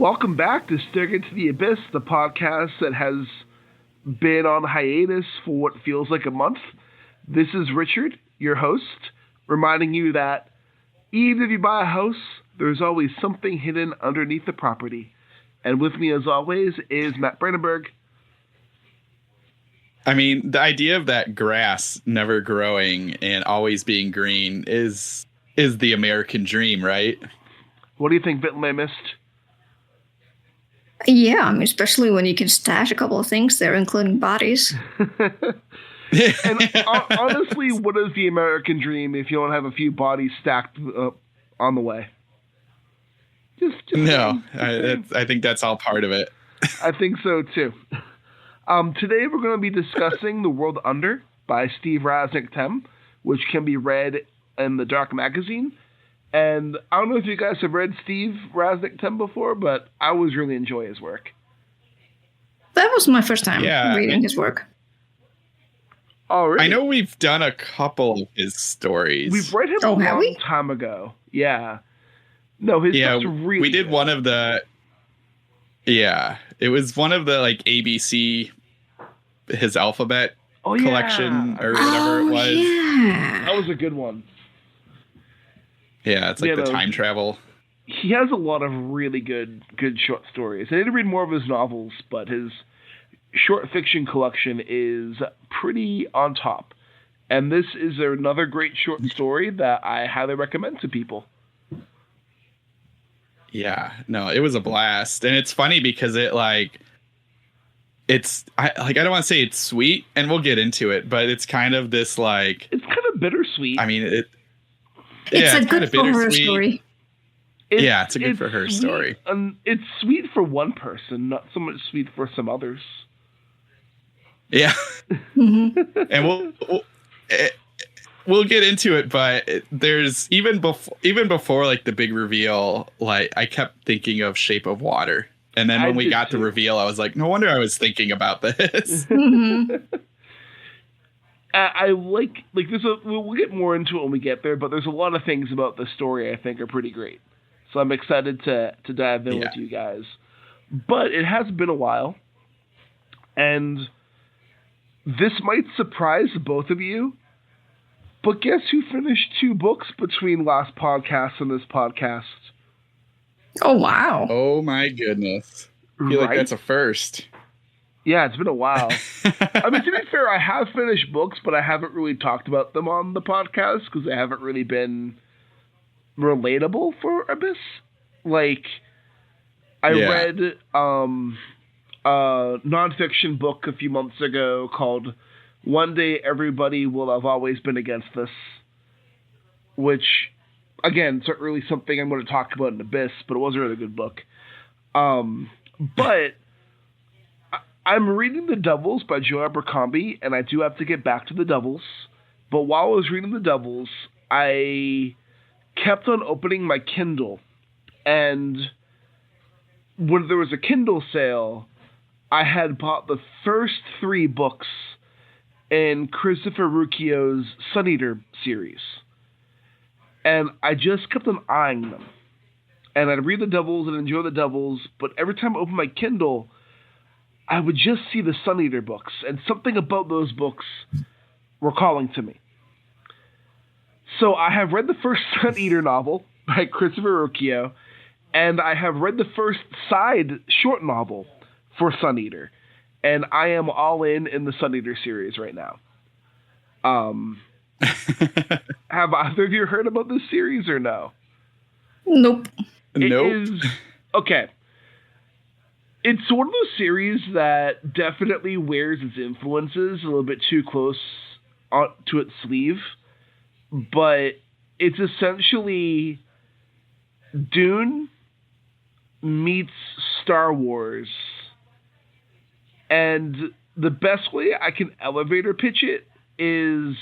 Welcome back to Staring Into the Abyss, the podcast that has been on hiatus for what feels like a month. This is Richard, your host, reminding you that even if you buy a house, there's always something hidden underneath the property. And with me, as always, is Matt Brandenburg. I mean, the idea of that grass never growing and always being green is the American dream, right? What do you think Bentley missed? Yeah, I mean, especially when you can stash a couple of things there, including bodies. And honestly, what is the American dream if you don't have a few bodies stacked on the way? I think that's all part of it. I think so, too. Today we're going to be discussing The World Under by Steve Rasnic Tem, which can be read in the Dark Magazine. And I don't know if you guys have read Steve Rasnic Tem before, but I always really enjoy his work. That was my first time reading his work. Oh, really? I know we've done a couple of his stories. We've read him a long time ago. Yeah. No, his stuff's really we did good. one of the... Yeah, it was one of the, like, ABC, his alphabet collection, or whatever it was. Yeah. That was a good one. Yeah, it's like the time travel. He has a lot of really good short stories. I need to read more of his novels, but his short fiction collection is pretty on top. And this is another great short story that I highly recommend to people. Yeah, no, it was a blast. And it's funny because I don't want to say it's sweet, and we'll get into it, but it's kind of this like... It's kind of bittersweet. I mean, it's a good for her story. It's a good for her story. It's sweet for one person, not so much sweet for some others. Yeah. Mm-hmm. And we'll get into it, but there's even before like the big reveal, like I kept thinking of Shape of Water. And then when we got the reveal, I was like, no wonder I was thinking about this. Mm-hmm. I like we'll get more into it when we get there, but there's a lot of things about the story I think are pretty great. So I'm excited to dive in with you guys. But it has been a while, and this might surprise both of you, but guess who finished 2 books between last podcast and this podcast? Oh, wow. Oh, my goodness. I feel like that's a first. Yeah, it's been a while. I mean, to be fair, I have finished books, but I haven't really talked about them on the podcast because they haven't really been relatable for Abyss. Like, I read a nonfiction book a few months ago called One Day Everybody Will Have Always Been Against This, which, again, it's not really something I'm going to talk about in Abyss, but it was a really good book. But I'm reading The Devils by Joe Abercrombie, and I do have to get back to The Devils. But while I was reading The Devils, I kept on opening my Kindle. And when there was a Kindle sale, I had bought the first 3 books in Christopher Ruocchio's Sun Eater series. And I just kept on eyeing them. And I'd read The Devils and enjoy The Devils, but every time I opened my Kindle, I would just see the Sun Eater books, and something about those books were calling to me. So I have read the first Sun Eater novel by Christopher Ruocchio, and I have read the first side short novel for Sun Eater, and I am all in the Sun Eater series right now. Have either of you heard about this series or no? Nope. Okay. It's one of those series that definitely wears its influences a little bit too close to its sleeve, but it's essentially Dune meets Star Wars, and the best way I can elevator pitch it is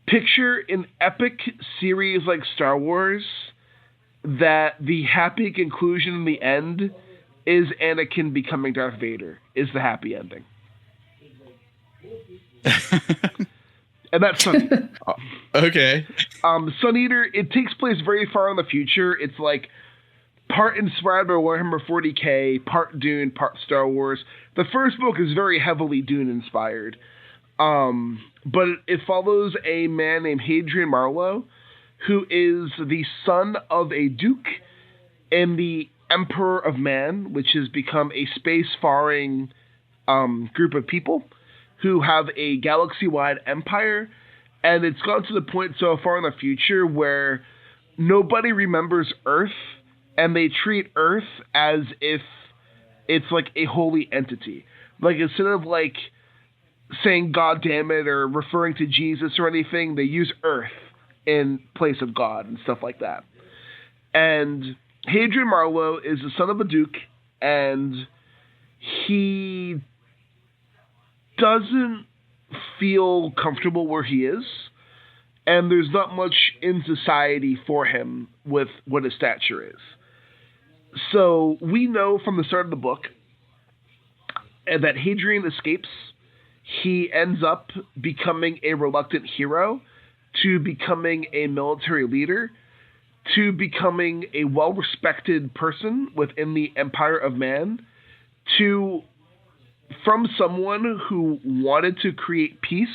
picture an epic series like Star Wars that the happy conclusion in the end is Anakin becoming Darth Vader, is the happy ending. And that's Sun Eater. Okay. Sun Eater, it takes place very far in the future. It's like part inspired by Warhammer 40k, part Dune, part Star Wars. The first book is very heavily Dune inspired. But it follows a man named Hadrian Marlowe, who is the son of a duke and the Emperor of Man, which has become a space-faring group of people who have a galaxy-wide empire. And it's gone to the point so far in the future where nobody remembers Earth, and they treat Earth as if it's like a holy entity. Like, instead of like saying God damn it or referring to Jesus or anything, they use Earth in place of God and stuff like that. And Hadrian Marlowe is the son of a duke, and he doesn't feel comfortable where he is, and there's not much in society for him with what his stature is. So we know from the start of the book that Hadrian escapes. He ends up becoming a reluctant hero, to becoming a military leader, to becoming a well-respected person within the Empire of Man, to from someone who wanted to create peace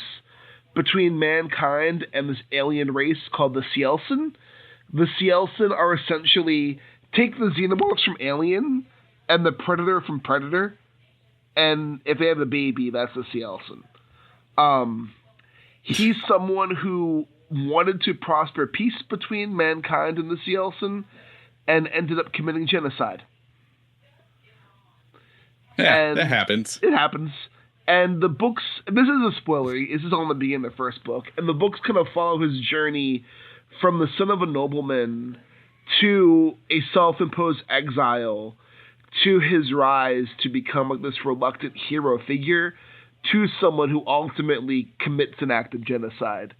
between mankind and this alien race called the Cielsen. The Cielsen are essentially, take the xenomorphs from Alien and the Predator from Predator, and if they have a baby, that's the Cielsen. He's someone who wanted to prosper peace between mankind and the Cielsen and ended up committing genocide. Yeah, and that happens. It happens. And the books, this is a spoiler, this is only the beginning of the first book, and the books kind of follow his journey from the son of a nobleman to a self-imposed exile, to his rise to become like this reluctant hero figure, to someone who ultimately commits an act of genocide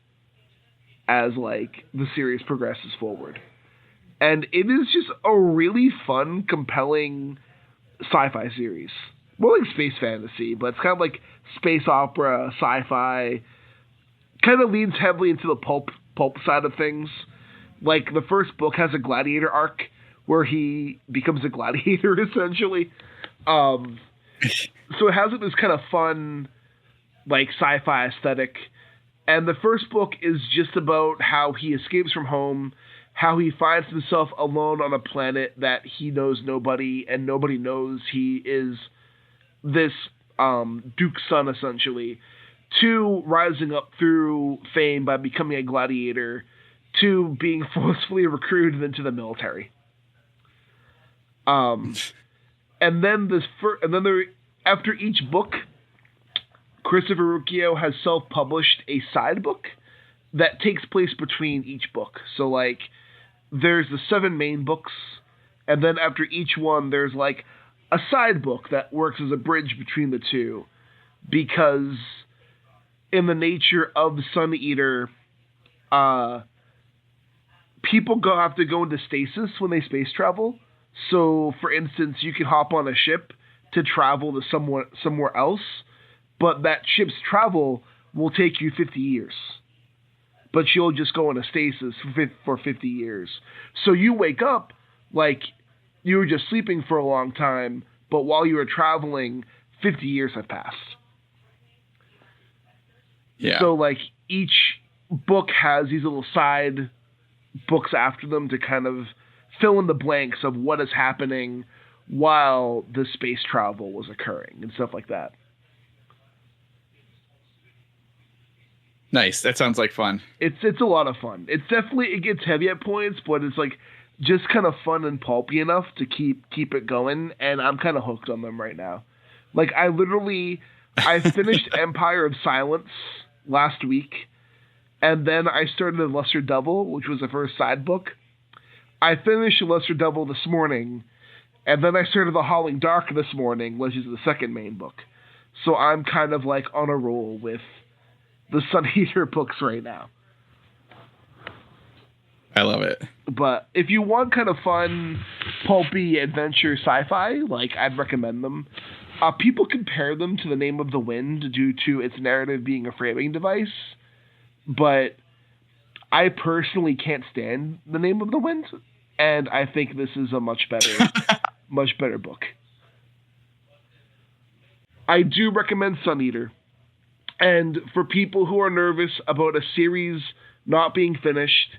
as like the series progresses forward. And it is just a really fun, compelling sci-fi series. More like space fantasy, but it's kind of like space opera, sci-fi. Kind of leans heavily into the pulp side of things. Like, the first book has a gladiator arc where he becomes a gladiator, essentially. So it has this kind of fun, like, sci-fi aesthetic. And the first book is just about how he escapes from home, how he finds himself alone on a planet that he knows nobody, and nobody knows he is this duke's son, essentially, to rising up through fame by becoming a gladiator, to being forcefully recruited into the military. And then after each book, Christopher Ruocchio has self-published a side book that takes place between each book. So, like, there's the 7 main books, and then after each one, there's, like, a side book that works as a bridge between the two. Because in the nature of the Sun Eater, people have to go into stasis when they space travel. So, for instance, you can hop on a ship to travel to somewhere else, but that ship's travel will take you 50 years. But you'll just go into stasis for 50 years. So you wake up like you were just sleeping for a long time, but while you were traveling, 50 years have passed. Yeah. So, like, each book has these little side books after them to kind of fill in the blanks of what is happening while the space travel was occurring and stuff like that. Nice. That sounds like fun. It's a lot of fun. It gets heavy at points, but it's like just kind of fun and pulpy enough to keep it going, and I'm kind of hooked on them right now. Like, I finished Empire of Silence last week, and then I started The Lesser Devil, which was the first side book. I finished The Lesser Devil this morning, and then I started The Howling Dark this morning, which is the second main book. So I'm kind of like on a roll with the Sun Eater books right now. I love it. But if you want kind of fun, pulpy adventure sci-fi, like, I'd recommend them. People compare them to The Name of the Wind due to its narrative being a framing device, but I personally can't stand The Name of the Wind. and I think this is a much better book. I do recommend Sun Eater. And for people who are nervous about a series not being finished,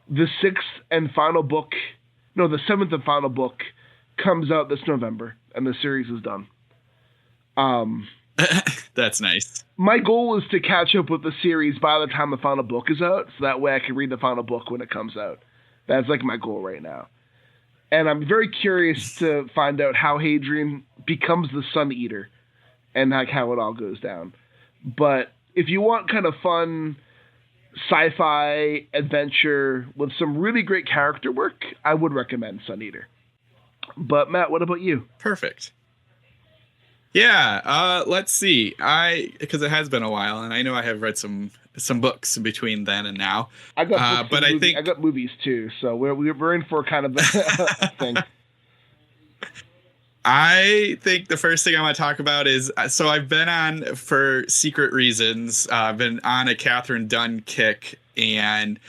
the seventh and final book comes out this November, and the series is done. That's nice. My goal is to catch up with the series by the time the final book is out, so that way I can read the final book when it comes out. That's like my goal right now. And I'm very curious to find out how Hadrian becomes the Sun Eater and like how it all goes down. But if you want kind of fun sci-fi adventure with some really great character work, I would recommend Sun Eater. But Matt, what about you? Perfect. Yeah, let's see. Because it has been a while, and I know I have read some books between then and now. I got books I got movies too, so we're in for kind of a thing. I think the first thing I want to talk about is, so I've been on, for secret reasons, I've been on a Katherine Dunn kick, and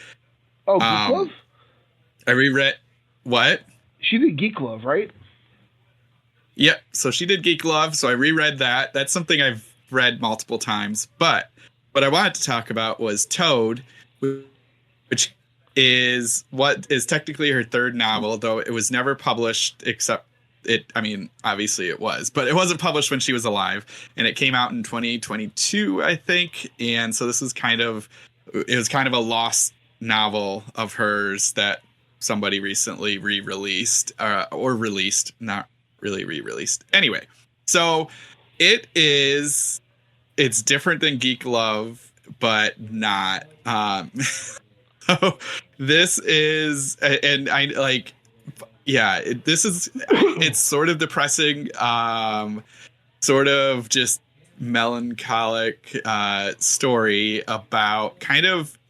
Geek Love? I reread, what? She did Geek Love, right? Yep, so she did Geek Love, so I reread that. That's something I've read multiple times, but what I wanted to talk about was Toad, which is what is technically her third novel, though it was never published except obviously it was, but it wasn't published when she was alive, and it came out in 2022, I think. And so it was kind of a lost novel of hers that somebody recently re-released, or released, not really re-released. Anyway, so it's different than Geek Love, but not. So this is, and I like. Yeah, it's sort of depressing, sort of just melancholic story about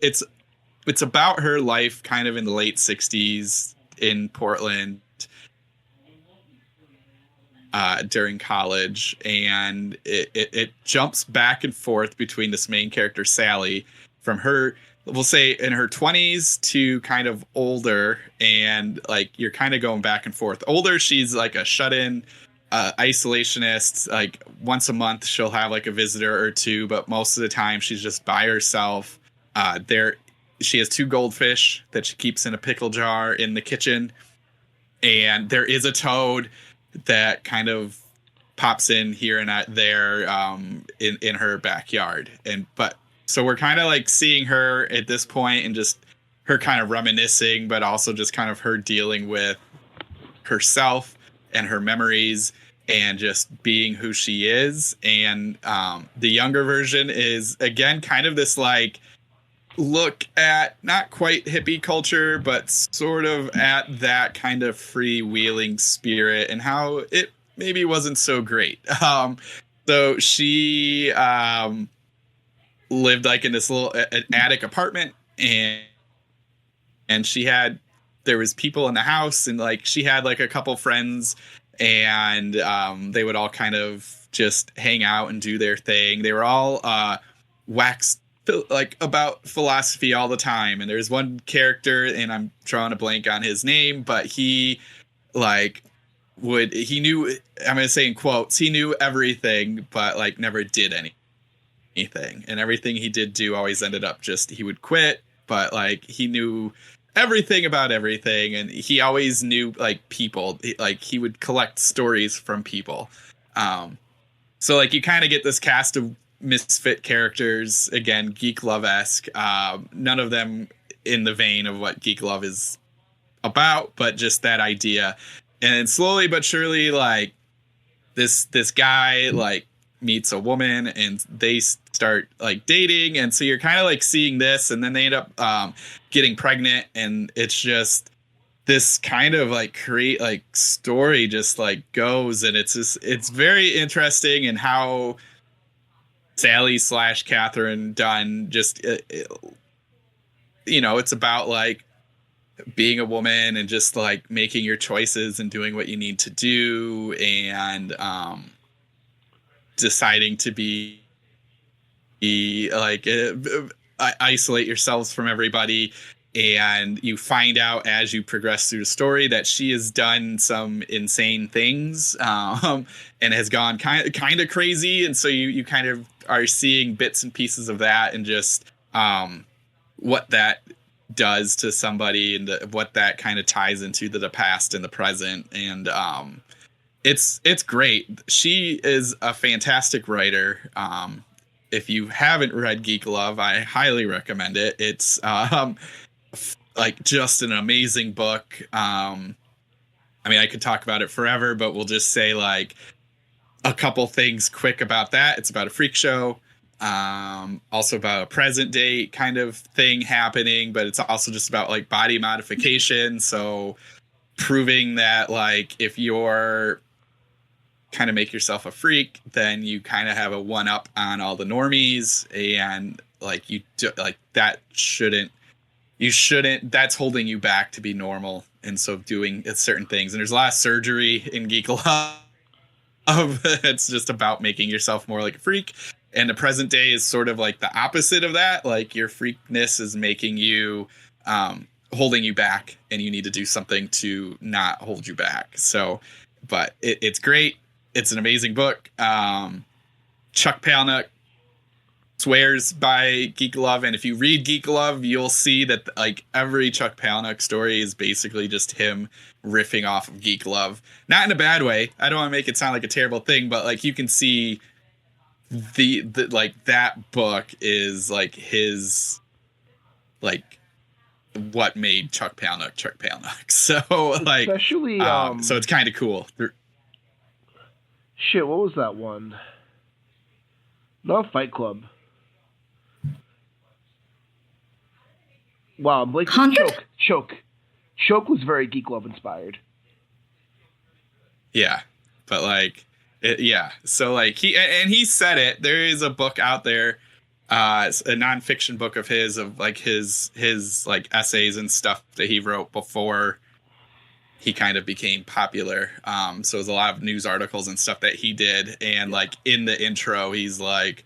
it's about her life kind of in the late 60s in Portland during college, and it jumps back and forth between this main character, Sally, from her, we'll say, in her 20s to kind of older, and like you're kind of going back and forth. Older, she's like a shut-in isolationist. Like once a month she'll have like a visitor or two, but most of the time she's just by herself. She has 2 goldfish that she keeps in a pickle jar in the kitchen, and there is a toad that kind of pops in here and there in her backyard. So we're kind of like seeing her at this point and just her kind of reminiscing, but also just kind of her dealing with herself and her memories and just being who she is. And the younger version is, again, kind of this like look at not quite hippie culture, but sort of at that kind of freewheeling spirit and how it maybe wasn't so great. So she lived like in this little attic apartment, and there was people in the house, and like she had like a couple friends, and they would all kind of just hang out and do their thing. They were all waxed like about philosophy all the time. And there's one character, and I'm drawing a blank on his name, but he knew, I'm going to say in quotes, he knew everything, but like never did anything. And everything he did do always ended up just, he would quit, but like he knew everything about everything. And he always knew like people, like he would collect stories from people. So like you kind of get this cast of misfit characters, again, Geek Love-esque, none of them in the vein of what Geek Love is about, but just that idea. And slowly but surely, like this guy like meets a woman, and they start like dating, and so you're kind of like seeing this, and then they end up getting pregnant, and it's just this kind of like create like story just like goes, and it's very interesting in how Sally / Katherine Dunn just it's about like being a woman and just like making your choices and doing what you need to do, and deciding to be like isolate yourselves from everybody. and you find out as you progress through the story that she has done some insane things, and has gone kind of crazy. And so you kind of are seeing bits and pieces of that, and just what that does to somebody, and what that kind of ties into the past and the present. And it's great. She is a fantastic writer. If you haven't read Geek Love, I highly recommend it. It's like just an amazing book. I mean, I could talk about it forever, but we'll just say like a couple things quick about that. It's about a freak show, also about a present day kind of thing happening, but it's also just about like body modification. So proving that like if you're kind of make yourself a freak, then you kind of have a one up on all the normies, and like that's holding you back to be normal. And so doing certain things, and there's a lot of surgery in Geek Love. It's just about making yourself more like a freak. And the present day is sort of like the opposite of that. Like your freakness is making you, holding you back, and you need to do something to not hold you back. So, but it's great. It's an amazing book. Chuck Palahniuk swears by Geek Love, and if you read Geek Love, you'll see that like every Chuck Palahniuk story is basically just him riffing off of Geek Love. Not in a bad way. I don't want to make it sound like a terrible thing, but like you can see the like that book is like his like what made Chuck Palahniuk. So like especially so it's kind of cool. Shit, what was that one? Not Fight Club. Wow, Blake. Choke was very Geek Love inspired. Yeah, but like, yeah. So like he said it. There is a book out there, it's a nonfiction book of his like essays and stuff that he wrote before he kind of became popular. So there's a lot of news articles and stuff that he did. And like in the intro, he's like,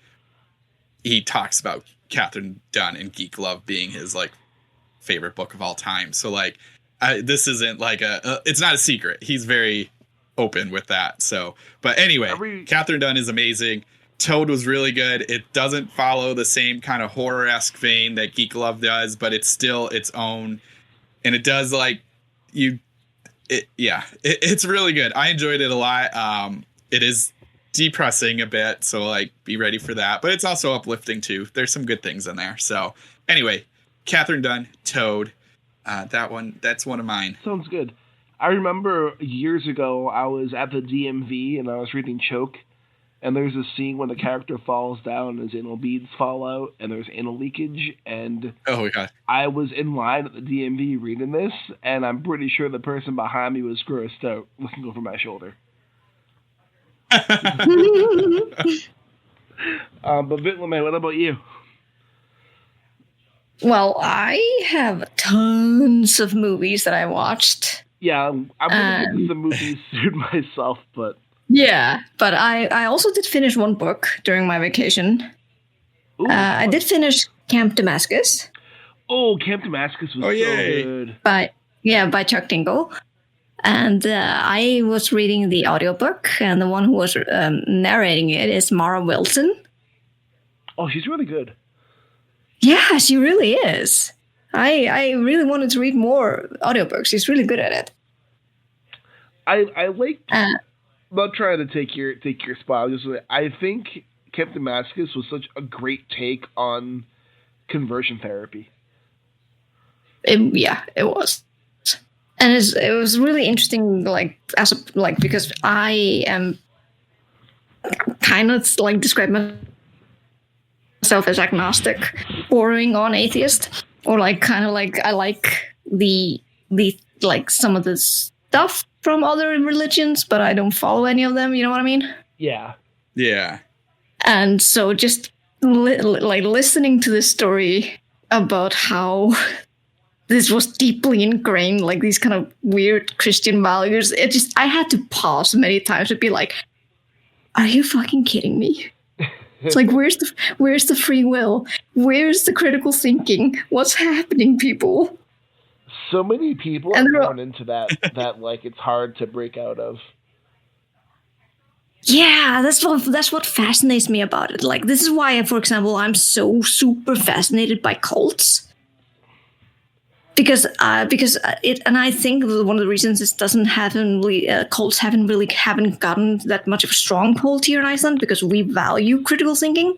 he talks about Katherine Dunn and Geek Love being his like favorite book of all time. So like, this isn't like it's not a secret. He's very open with that. So, but anyway, Katherine Dunn is amazing. Toad was really good. It doesn't follow the same kind of horror-esque vein that Geek Love does, but it's still its own. And it does like it's really good. I enjoyed it a lot. It is depressing a bit, so like be ready for that. But it's also uplifting too. There's some good things in there. So anyway, Katherine Dunn, Toad. That's one of mine. Sounds good. I remember years ago I was at the DMV and I was reading Choke, and there's a scene when the character falls down and his anal beads fall out and there's anal leakage, and oh my god, I was in line at the DMV reading this, and I'm pretty sure the person behind me was grossed out looking over my shoulder. But Vitlamay, what about you? Well, I have tons of movies that I watched. Yeah, I'm going to get the movies soon myself, but... Yeah, but I also did finish one book during my vacation. Ooh, I did finish Camp Damascus. Oh, Camp Damascus was so good. By Chuck Tingle. And I was reading the audiobook, and the one who was narrating it is Mara Wilson. Oh, she's really good. Yeah, she really is. I really wanted to read more audiobooks. She's really good at it. I like... I'm not trying to take your spot. I think Camp Damascus was such a great take on conversion therapy. It was. And it was really interesting, because I am kind of like describe myself as agnostic, bordering on atheist, or like kind of like I like the like some of the stuff from other religions, but I don't follow any of them. You know what I mean? Yeah. Yeah. And so just listening to this story about how this was deeply ingrained, like these kind of weird Christian values. I had to pause many times to be like, are you fucking kidding me? It's like, where's the free will? Where's the critical thinking? What's happening, people? So many people are born into that like it's hard to break out of. Yeah, that's what fascinates me about it. Like, this is why, for example, I'm so super fascinated by cults. Because it, and I think one of the reasons is cults haven't gotten that much of a stronghold here in Iceland, because we value critical thinking,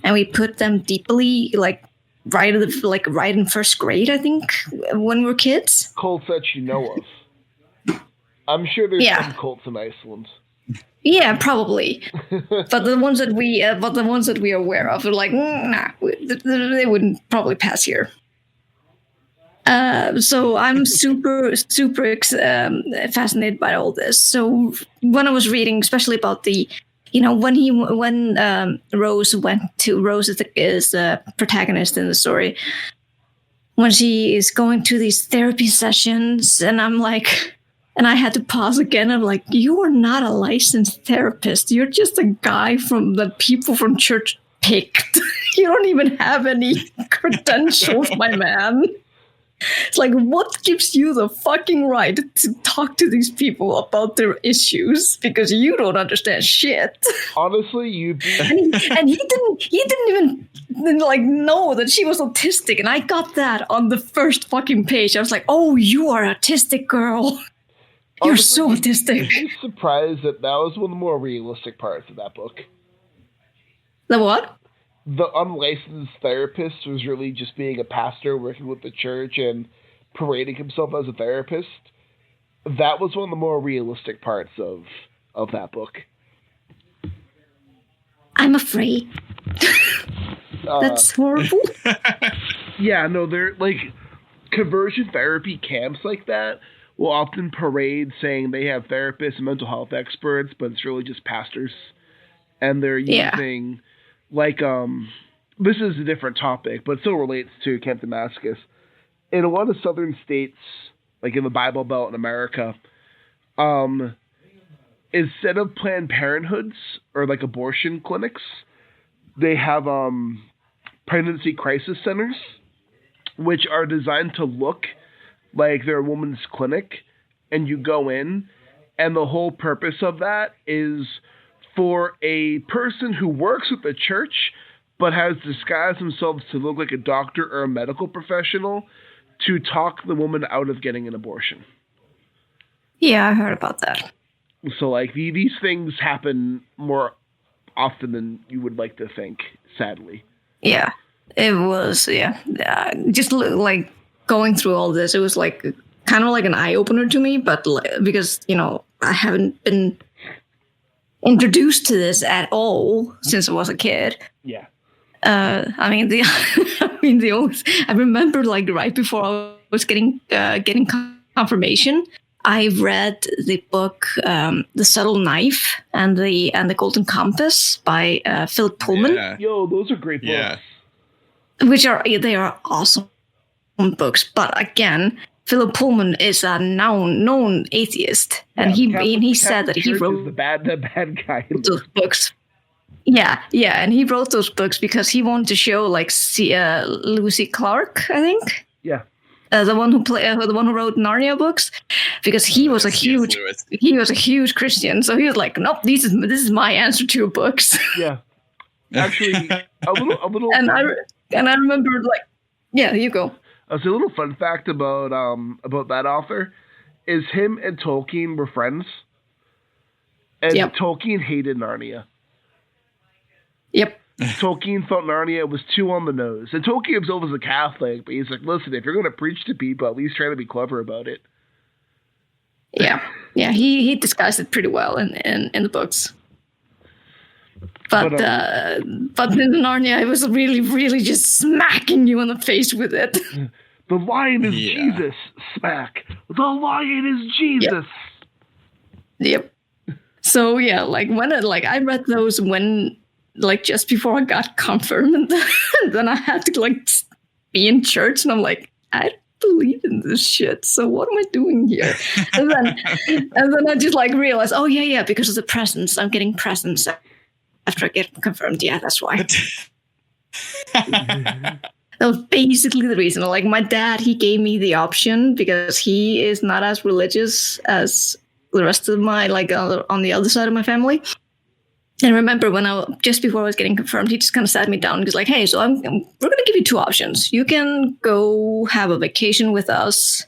and we put them deeply, like right in first grade, I think, when we're kids. Cults that you know of. I'm sure there's some cults in Iceland. Yeah, probably. but the ones that we are aware of are like, nah, they wouldn't probably pass here. So I'm super fascinated by all this. So when I was reading, especially about the, when Rose is the protagonist in the story, when she is going to these therapy sessions, and I'm like, and I had to pause again. I'm like, you are not a licensed therapist. You're just a guy from the people from church picked. You don't even have any credentials, my man. It's like, what gives you the fucking right to talk to these people about their issues? Because you don't understand shit. Honestly, and he didn't even like know that she was autistic, and I got that on the first fucking page. I was like, oh, you are autistic, girl. You're so autistic. I'm surprised that was one of the more realistic parts of that book. The what? The unlicensed therapist was really just being a pastor working with the church and parading himself as a therapist. That was one of the more realistic parts of that book. I'm afraid. That's horrible. Yeah, no, they're like conversion therapy camps like that will often parade saying they have therapists and mental health experts, but it's really just pastors. And they're using... Like, this is a different topic, but it still relates to Camp Damascus. In a lot of southern states, like in the Bible Belt in America, instead of Planned Parenthoods or like abortion clinics, they have pregnancy crisis centers, which are designed to look like they're a woman's clinic, and you go in, and the whole purpose of that is for a person who works with the church but has disguised themselves to look like a doctor or a medical professional to talk the woman out of getting an abortion. Yeah, I heard about that. So, like, these things happen more often than you would like to think, sadly. Yeah, it was, just like going through all this, it was like kind of like an eye-opener to me, but because, I haven't been introduced to this at all since I was a kid. Yeah. I remember like right before I was getting confirmation, I read the book The Subtle Knife and the Golden Compass by Philip Pullman. Yeah. Yo, those are great books. Yeah. They are awesome books, but again, Philip Pullman is a known atheist, and he said that he wrote the bad guy in those books. Yeah, and he wrote those books because he wanted to show like Lucy Clark, I think. Yeah. The one who wrote Narnia books, because he was a huge Christian, so he was like, nope, this is my answer to your books. Yeah. Actually, a little. And I remember like, yeah, you go. So a little fun fact about that author is him and Tolkien were friends, and Tolkien hated Narnia. Yep. Tolkien thought Narnia was too on the nose, and Tolkien himself was a Catholic, but he's like, listen, if you're going to preach to people, at least try to be clever about it. Yeah, he disguised it pretty well in the books. But in Narnia, it was really, really just smacking you in the face with it. The lion is Jesus. Smack. The lion is Jesus. Yep. So yeah, like when I read those when like just before I got confirmed, and then I had to like be in church, and I'm like, I don't believe in this shit. So what am I doing here? and then I just like realized, oh yeah, because of the presents, I'm getting presents after I get confirmed. Yeah, that's why. That was basically the reason. Like my dad, he gave me the option because he is not as religious as the rest of my, like on the other side of my family. And I remember when just before I was getting confirmed, he just kind of sat me down and was like, hey, so we're going to give you two options. You can go have a vacation with us,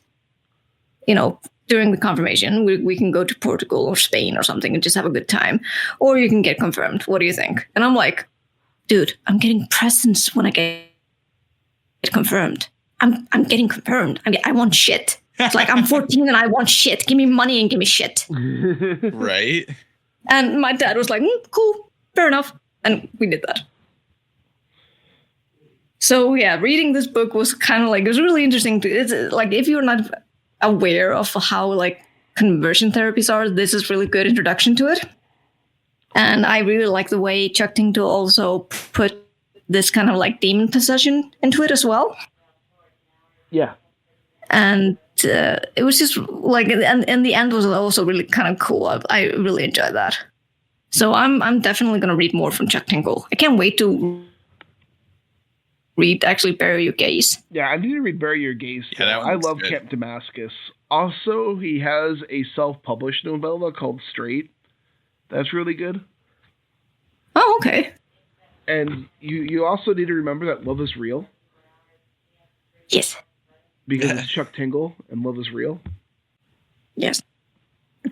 during the confirmation. We can go to Portugal or Spain or something and just have a good time. Or you can get confirmed. What do you think? And I'm like, dude, I'm getting presents when I get confirmed. I'm getting confirmed. I want shit. It's like I'm 14 and I want shit. Give me money and give me shit. Right. And my dad was like, cool, fair enough. And we did that. So yeah, reading this book was kind of like, it was really interesting. It's like, if you're not aware of how like conversion therapies are, this is really good introduction to it. And I really like the way Chuck Tingle also put this kind of like demon possession into it as well. Yeah. And it was just like, and the end was also really kind of cool. I really enjoyed that. So I'm definitely going to read more from Chuck Tingle. I can't wait to read actually Bury Your Gaze. Yeah, I need to read Bury Your Gaze. Yeah, I love Camp Damascus. Also, he has a self-published novella called Straight. That's really good. Oh, okay. And you also need to remember that love is real. Yes. Because it's Chuck Tingle and love is real. Yes.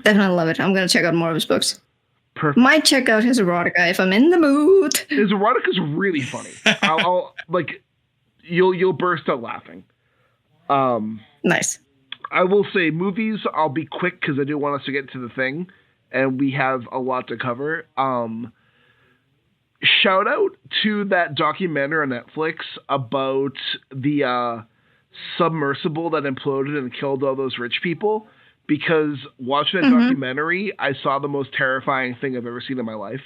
Definitely love it. I'm going to check out more of his books. Perfect. Might check out his erotica if I'm in the mood. His erotica is really funny. I'll like, you'll burst out laughing. Nice. I will say movies, I'll be quick because I do want us to get to the thing. And we have a lot to cover. Shout out to that documentary on Netflix about the submersible that imploded and killed all those rich people, because watching that documentary, I saw the most terrifying thing I've ever seen in my life.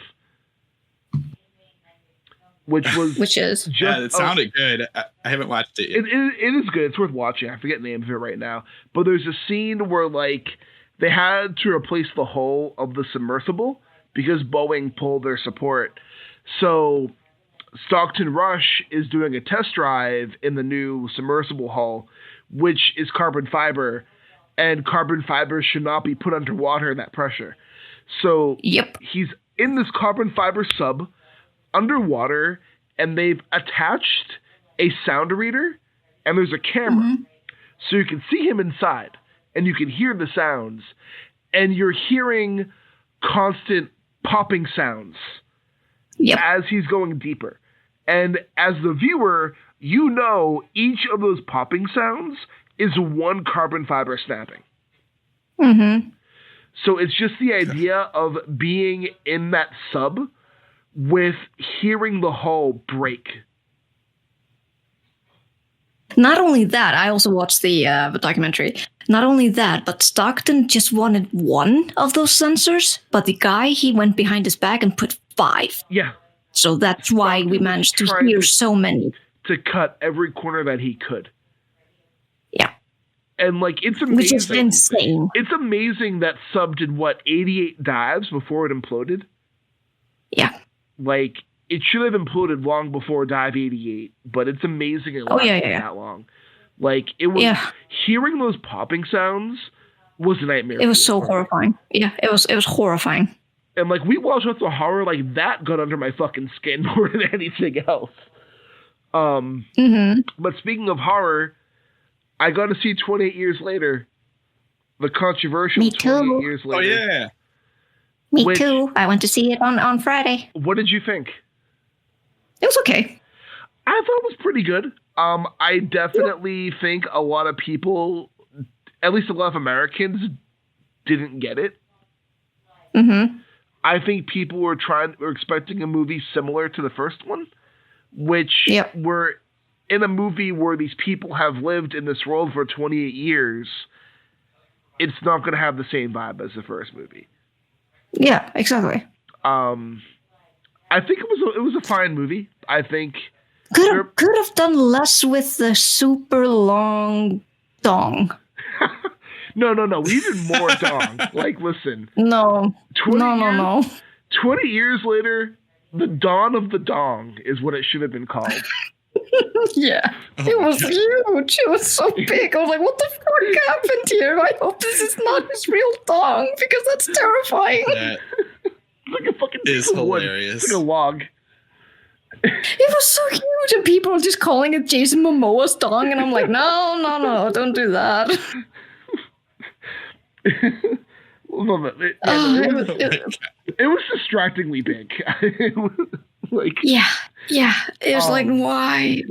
Which is just, it sounded good. I haven't watched it yet. It is good. It's worth watching. I forget the name of it right now. But there's a scene where like they had to replace the hull of the submersible because Boeing pulled their support. So Stockton Rush is doing a test drive in the new submersible hull, which is carbon fiber, and carbon fiber should not be put underwater in that pressure. So he's in this carbon fiber sub underwater, and they've attached a sound reader, and there's a camera. So you can see him inside, and you can hear the sounds, and you're hearing constant popping sounds as he's going deeper. And as the viewer, you know each of those popping sounds is one carbon fiber snapping. So it's just the idea of being in that sub with hearing the hull break. Not only that, I also watched the documentary. Not only that, but Stockton just wanted one of those sensors, but the guy, he went behind his back and put 5. Yeah. So that's why we managed to hear so many. To cut every corner that he could. Yeah. And like, it's amazing. Which is insane. It's amazing that sub did 88 dives before it imploded? Yeah. Like, it should have imploded long before dive 88, but it's amazing it lasted that long. Like, it was hearing those popping sounds was a nightmare. It was so horrifying. Yeah, it was horrifying. And like, we watched lots of horror, like that got under my fucking skin more than anything else. But speaking of horror, I got to see 28 Years Later. The controversial Me too. 28 Years Later. Oh, yeah. Me too. I went to see it on Friday. What did you think? It was okay. I thought it was pretty good. I definitely think a lot of people, at least a lot of Americans, didn't get it. I think people were expecting a movie similar to the first one, which were in a movie where these people have lived in this world for 28 years. It's not going to have the same vibe as the first movie. Yeah, exactly. I think it was a fine movie. I think could have done less with the super long dong. No. We needed more dong. Like, listen. No. 20 years later, the dawn of the dong is what it should have been called. Yeah. It was huge. It was so big. I was like, what the fuck happened here? I hope this is not his real dong, because that's terrifying. That It's like a fucking is piece of wood. hilarious. It's like a log. It was so huge, and people are just calling it Jason Momoa's dong, and I'm like, no, don't do that. It was distractingly big. Like, yeah, it was like, why?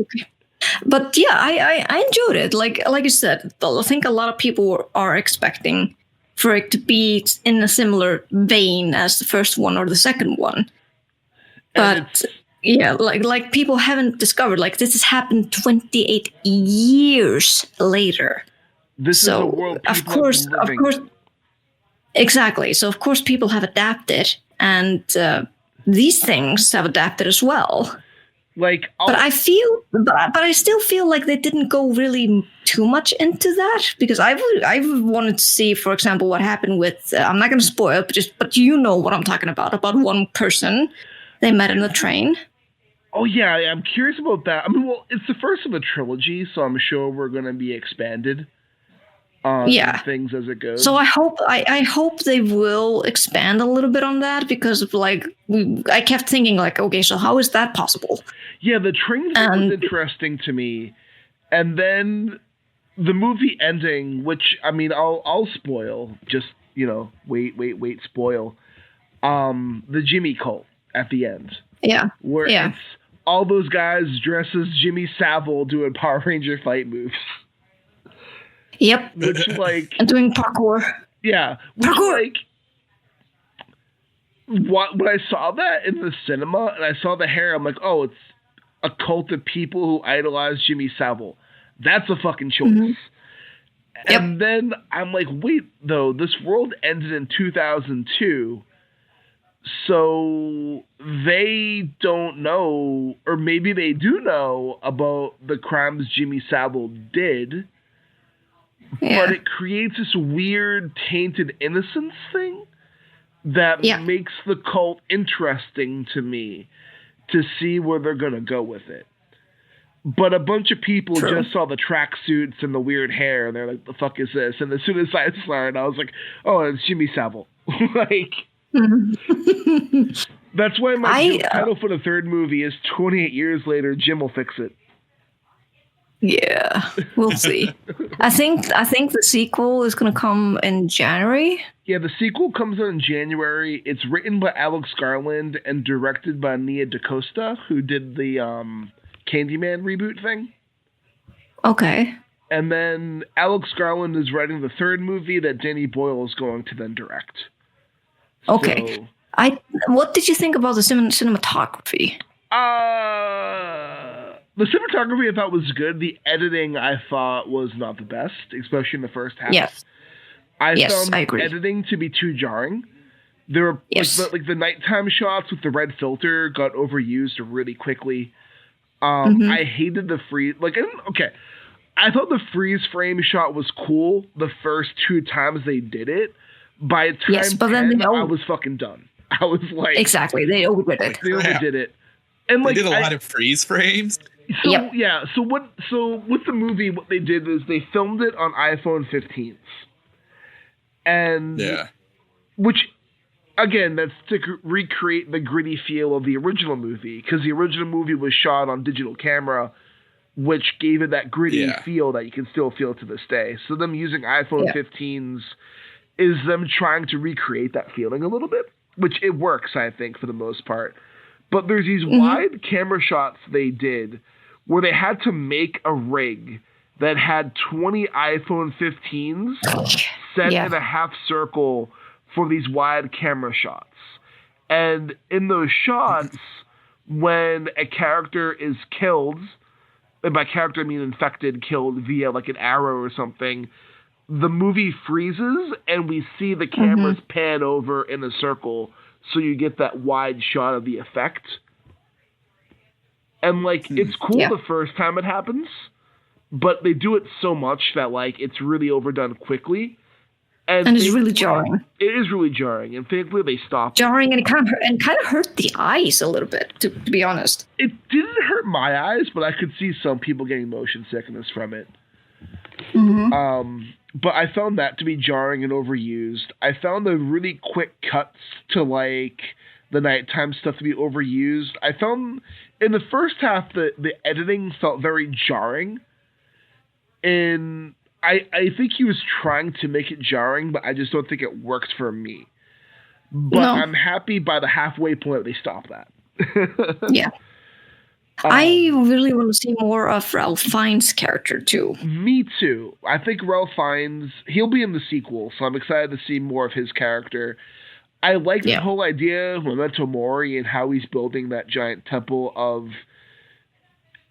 But yeah, I enjoyed it. Like I said, I think a lot of people are expecting for it to be in a similar vein as the first one or the second one. But yeah, like people haven't discovered, like, this has happened 28 years later. This is a world people of course, exactly. So of course people have adapted, and these things have adapted as well. Like, but I still feel like they didn't go really too much into that, because I wanted to see, for example, what happened with. I'm not going to spoil, but you know what I'm talking about one person they met in the train. Oh yeah, I'm curious about that. I mean, well, it's the first of a trilogy, so I'm sure we're going to be expanded on things as it goes. So I hope they will expand a little bit on that, because like I kept thinking, like, okay, so how is that possible? Yeah, the train thing was interesting to me, and then the movie ending, which, I mean, I'll spoil. Just, wait, spoil. The Jimmy cult at the end. Yeah. Where it's all those guys dressed as Jimmy Savile doing Power Ranger fight moves. Yep. Which, like, and doing parkour. Yeah. Which, parkour. Like, when I saw that in the cinema and I saw the hair, I'm like, oh, it's a cult of people who idolize Jimmy Savile. That's a fucking choice. Mm-hmm. And then I'm like, wait, though, this world ended in 2002. So they don't know, or maybe they do know about the crimes Jimmy Savile did. Yeah. But it creates this weird tainted innocence thing that makes the cult interesting to me to see where they're going to go with it. But a bunch of people just saw the tracksuits and the weird hair, and they're like, the fuck is this? And as soon as I saw it, I was like, oh, it's Jimmy Savile. Like, that's why my title for the third movie is 28 years later, Jim will fix it. Yeah, we'll see. I think the sequel is going to come in January. Yeah, the sequel comes out in January. It's written by Alex Garland and directed by Nia DaCosta, who did the Candyman reboot thing. Okay. And then Alex Garland is writing the third movie that Danny Boyle is going to then direct. Okay. So, what did you think about the cinematography? The cinematography I thought was good. The editing I thought was not the best, especially in the first half. Yes. I found the editing to be too jarring. There were like the nighttime shots with the red filter got overused really quickly. I hated the freeze. I thought the freeze frame shot was cool the first two times they did it. By time 10, I was fucking done. I was like, exactly, they overdid it. They overdid it, and they did a lot of freeze frames. So yeah, so with the movie, what they did is they filmed it on iPhone 15s, and which again, that's to recreate the gritty feel of the original movie, because the original movie was shot on digital camera, which gave it that gritty feel that you can still feel to this day. So them using iPhone 15s is them trying to recreate that feeling a little bit, which it works, I think, for the most part. But there's these wide camera shots they did where they had to make a rig that had 20 iPhone 15s set in a half circle for these wide camera shots. And in those shots, when a character is killed, and by character I mean infected, killed via like an arrow or something, the movie freezes and we see the cameras pan over in a circle, so you get that wide shot of the effect. And like, it's cool the first time it happens, but they do it so much that like it's really overdone quickly. And it's really jarring. It is really jarring, and thankfully they stopped. Jarring, and it kind of hurt the eyes a little bit, to be honest. It didn't hurt hurt my eyes, but I could see some people getting motion sickness from it. But I found that to be jarring and overused. I found the really quick cuts to like the nighttime stuff to be overused. I found in the first half the editing felt very jarring. And I think he was trying to make it jarring, but I just don't think it works for me. But no. I'm happy by the halfway point they stopped that. Yeah. I really want to see more of Ralph Fiennes' character, too. Me too. I think Ralph Fiennes, he'll be in the sequel, so I'm excited to see more of his character. I like the whole idea of Memento Mori and how he's building that giant temple of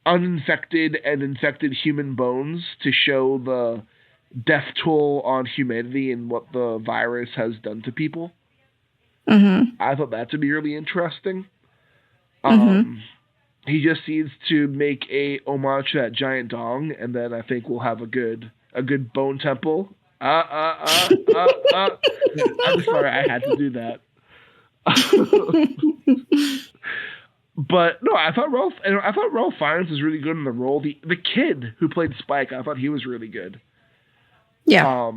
uninfected and infected human bones to show the death toll on humanity and what the virus has done to people. I thought that to be really interesting. He just needs to make a homage to that giant dong, and then I think we'll have a good bone temple. I'm sorry, I had to do that. But no, I thought Ralph Fiennes was really good in the role. The kid who played Spike, I thought he was really good. Yeah.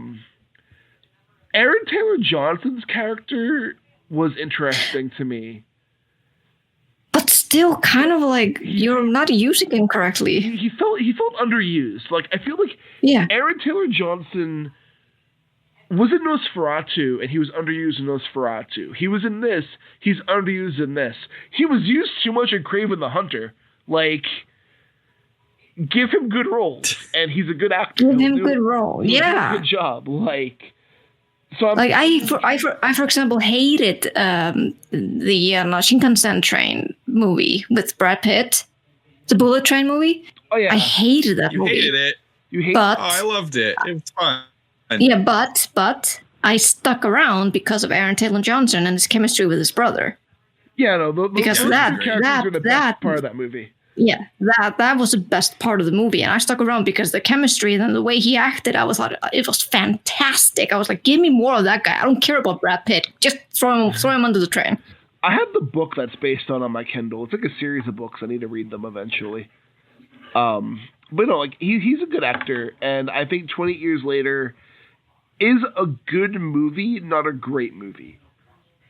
Aaron Taylor Johnson's character was interesting to me. But still, kind of like you're not using him correctly. He felt underused. Like I feel like Aaron Taylor Johnson was in Nosferatu, and he was underused in Nosferatu. He was in this. He's underused in this. He was used too much in Kraven the Hunter. Like, give him good roles, and he's a good actor. Give him good role. Yeah, good job. Like, so I'm, like I for example hated the Shinkansen train movie with Brad Pitt, the Bullet Train movie. Oh yeah, I hated that movie. You hated it. You hated it. Oh, I loved it. It was fun. Yeah, but I stuck around because of Aaron Taylor Johnson and his chemistry with his brother. Yeah, no, because that were the best part of that movie. Yeah, that was the best part of the movie, and I stuck around because the chemistry and the way he acted, I was like, it was fantastic. I was like, give me more of that guy. I don't care about Brad Pitt. Just throw him under the train. I have the book that's based on my Kindle. It's like a series of books. I need to read them eventually. But no, like he's a good actor, and I think 28 Years Later is a good movie, not a great movie.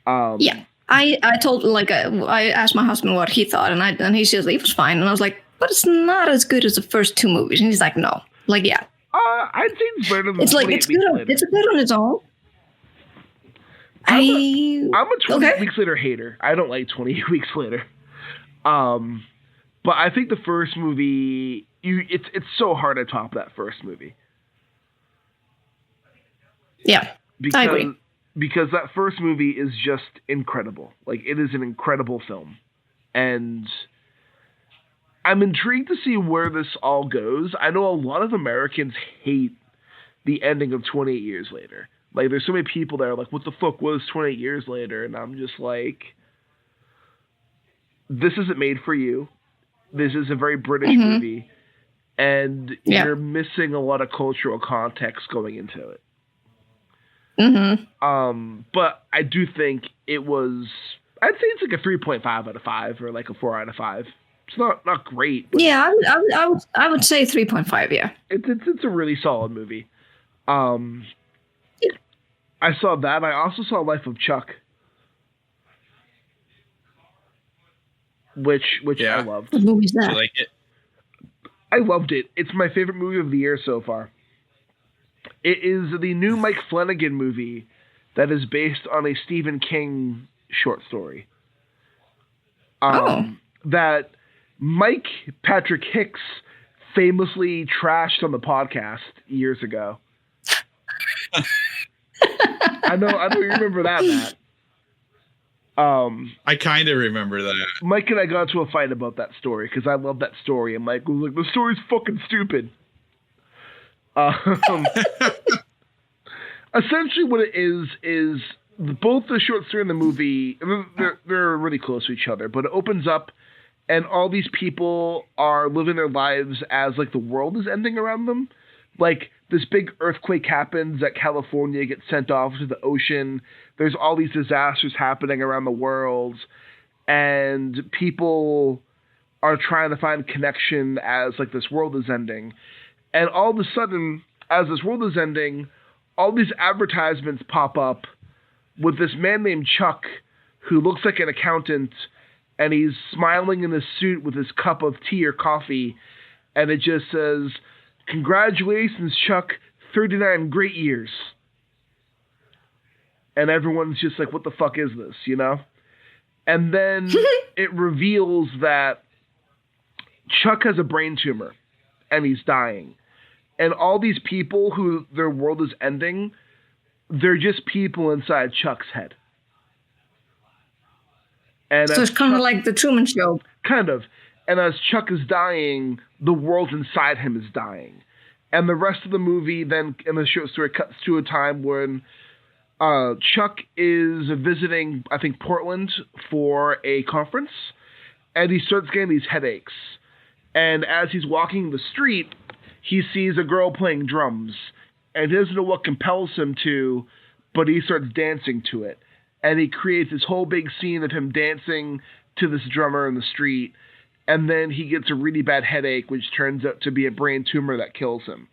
Yeah. I told, like, I asked my husband what he thought, and he says it was fine, and I was like, but it's not as good as the first two movies, and he's like, no, like, yeah. I'd say it's better than. It's like it's good. It's good on its own. I'm a 28 Weeks Later hater. I don't like 28 Weeks Later. But I think the first movie, it's so hard to top that first movie. Yeah, I agree. Because that first movie is just incredible. Like, it is an incredible film. And I'm intrigued to see where this all goes. I know a lot of Americans hate the ending of 28 Years Later. Like, there's so many people that are like, what the fuck was 28 Years Later? And I'm just like, this isn't made for you. This is a very British movie. And you're missing a lot of cultural context going into it. But I do think it was, I'd say it's like a 3.5 out of 5 or like a 4 out of 5. It's not great. Yeah, I would say 3.5. Yeah, it's a really solid movie. I saw that. I also saw Life of Chuck, which I loved. What movie is that? Did you like it? I loved it. It's my favorite movie of the year so far. It is the new Mike Flanagan movie that is based on a Stephen King short story. That Mike Patrick Hicks famously trashed on the podcast years ago. I know you remember that, Matt. I kind of remember that. Mike and I got into a fight about that story because I love that story, and Mike was like, "The story's fucking stupid." Essentially, what it is both the short story and the movie, they're really close to each other, but it opens up, and all these people are living their lives as like the world is ending around them. Like, this big earthquake happens that California gets sent off to the ocean. There's all these disasters happening around the world, and people are trying to find connection as like this world is ending. And all of a sudden, as this world is ending, all these advertisements pop up with this man named Chuck who looks like an accountant, and he's smiling in his suit with his cup of tea or coffee, and it just says, "Congratulations, Chuck, 39 great years." And everyone's just like, what the fuck is this, you know? And then it reveals that Chuck has a brain tumor, and he's dying. And all these people who their world is ending, they're just people inside Chuck's head. And so it's kind of like the Truman Show. Kind of. And as Chuck is dying, the world inside him is dying. And the rest of the movie then, in the short story, cuts to a time when Chuck is visiting, I think, Portland for a conference, and he starts getting these headaches. And as he's walking the street, he sees a girl playing drums, and he doesn't know what compels him to, but he starts dancing to it. And he creates this whole big scene of him dancing to this drummer in the street, and then he gets a really bad headache, which turns out to be a brain tumor that kills him.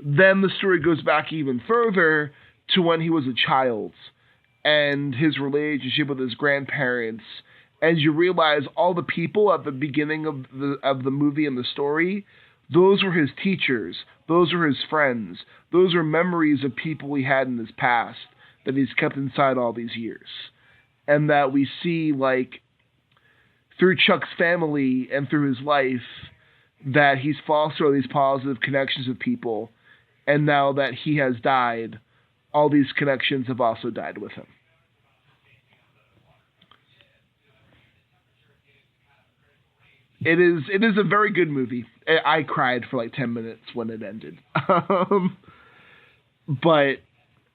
Then the story goes back even further to when he was a child and his relationship with his grandparents, and you realize all the people at the beginning of the movie and the story, those were his teachers, those were his friends, those are memories of people he had in his past that he's kept inside all these years. And that we see, like, through Chuck's family and through his life, that he's fostered all these positive connections with people, and now that he has died, all these connections have also died with him. It is a very good movie. I cried for like 10 minutes when it ended. But,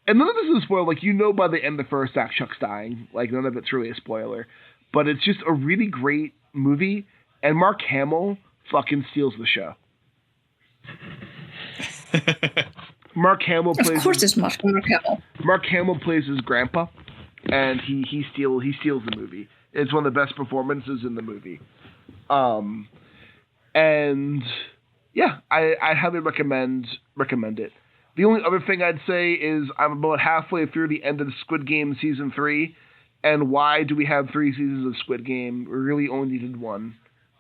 and none of this is a spoiler. Like, you know by the end of the first act, Chuck's dying. Like, none of it's really a spoiler. But it's just a really great movie. And Mark Hamill fucking steals the show. Mark Hamill plays. Of course, it's Mark Hamill. Mark Hamill plays his grandpa, and he steals the movie. It's one of the best performances in the movie. And yeah, I highly recommend it. The only other thing I'd say is I'm about halfway through the end of Squid Game season 3, and why do we have 3 seasons of Squid Game? We really only needed 1,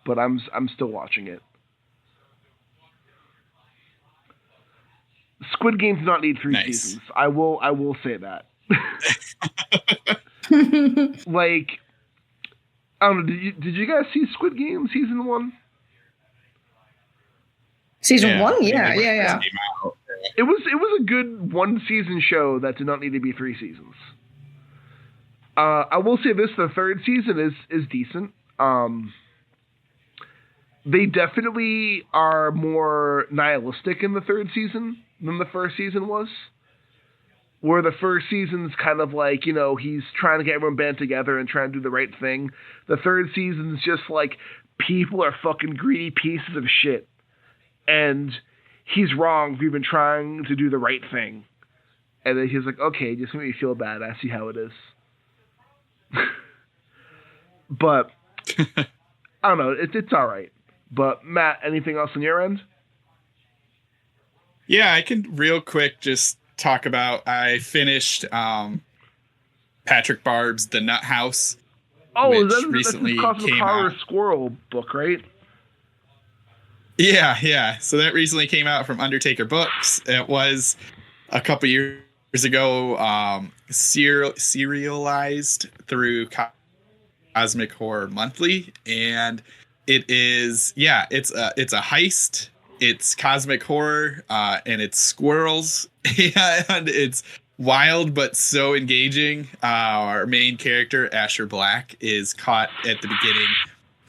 but I'm still watching it. Squid Game does not need 3 seasons. I will say that. Like, I don't know. Did you guys see Squid Game season 1? Season 1, yeah. It was a good 1-season show that did not need to be 3 seasons. I will say this: the 3rd season is decent. They definitely are more nihilistic in the 3rd season than the 1st season was. Where the 1st season's kind of like, you know, he's trying to get everyone band together and trying to do the right thing. The 3rd season's just like, people are fucking greedy pieces of shit. And he's wrong. We've been trying to do the right thing. And then he's like, okay, just make me feel bad. I see how it is. But, I don't know. It's all right. But, Matt, anything else on your end? Yeah, I can real quick just talk about, I finished Patrick Barb's The Nut House. Oh, which that's recently the Cosmic came Horror out. Squirrel book, right? Yeah. So that recently came out from Undertaker Books. It was a couple years ago serialized through Cosmic Horror Monthly, and it is it's a heist. It's cosmic horror, and it's squirrels, and it's wild but so engaging. Our main character, Asher Black, is caught at the beginning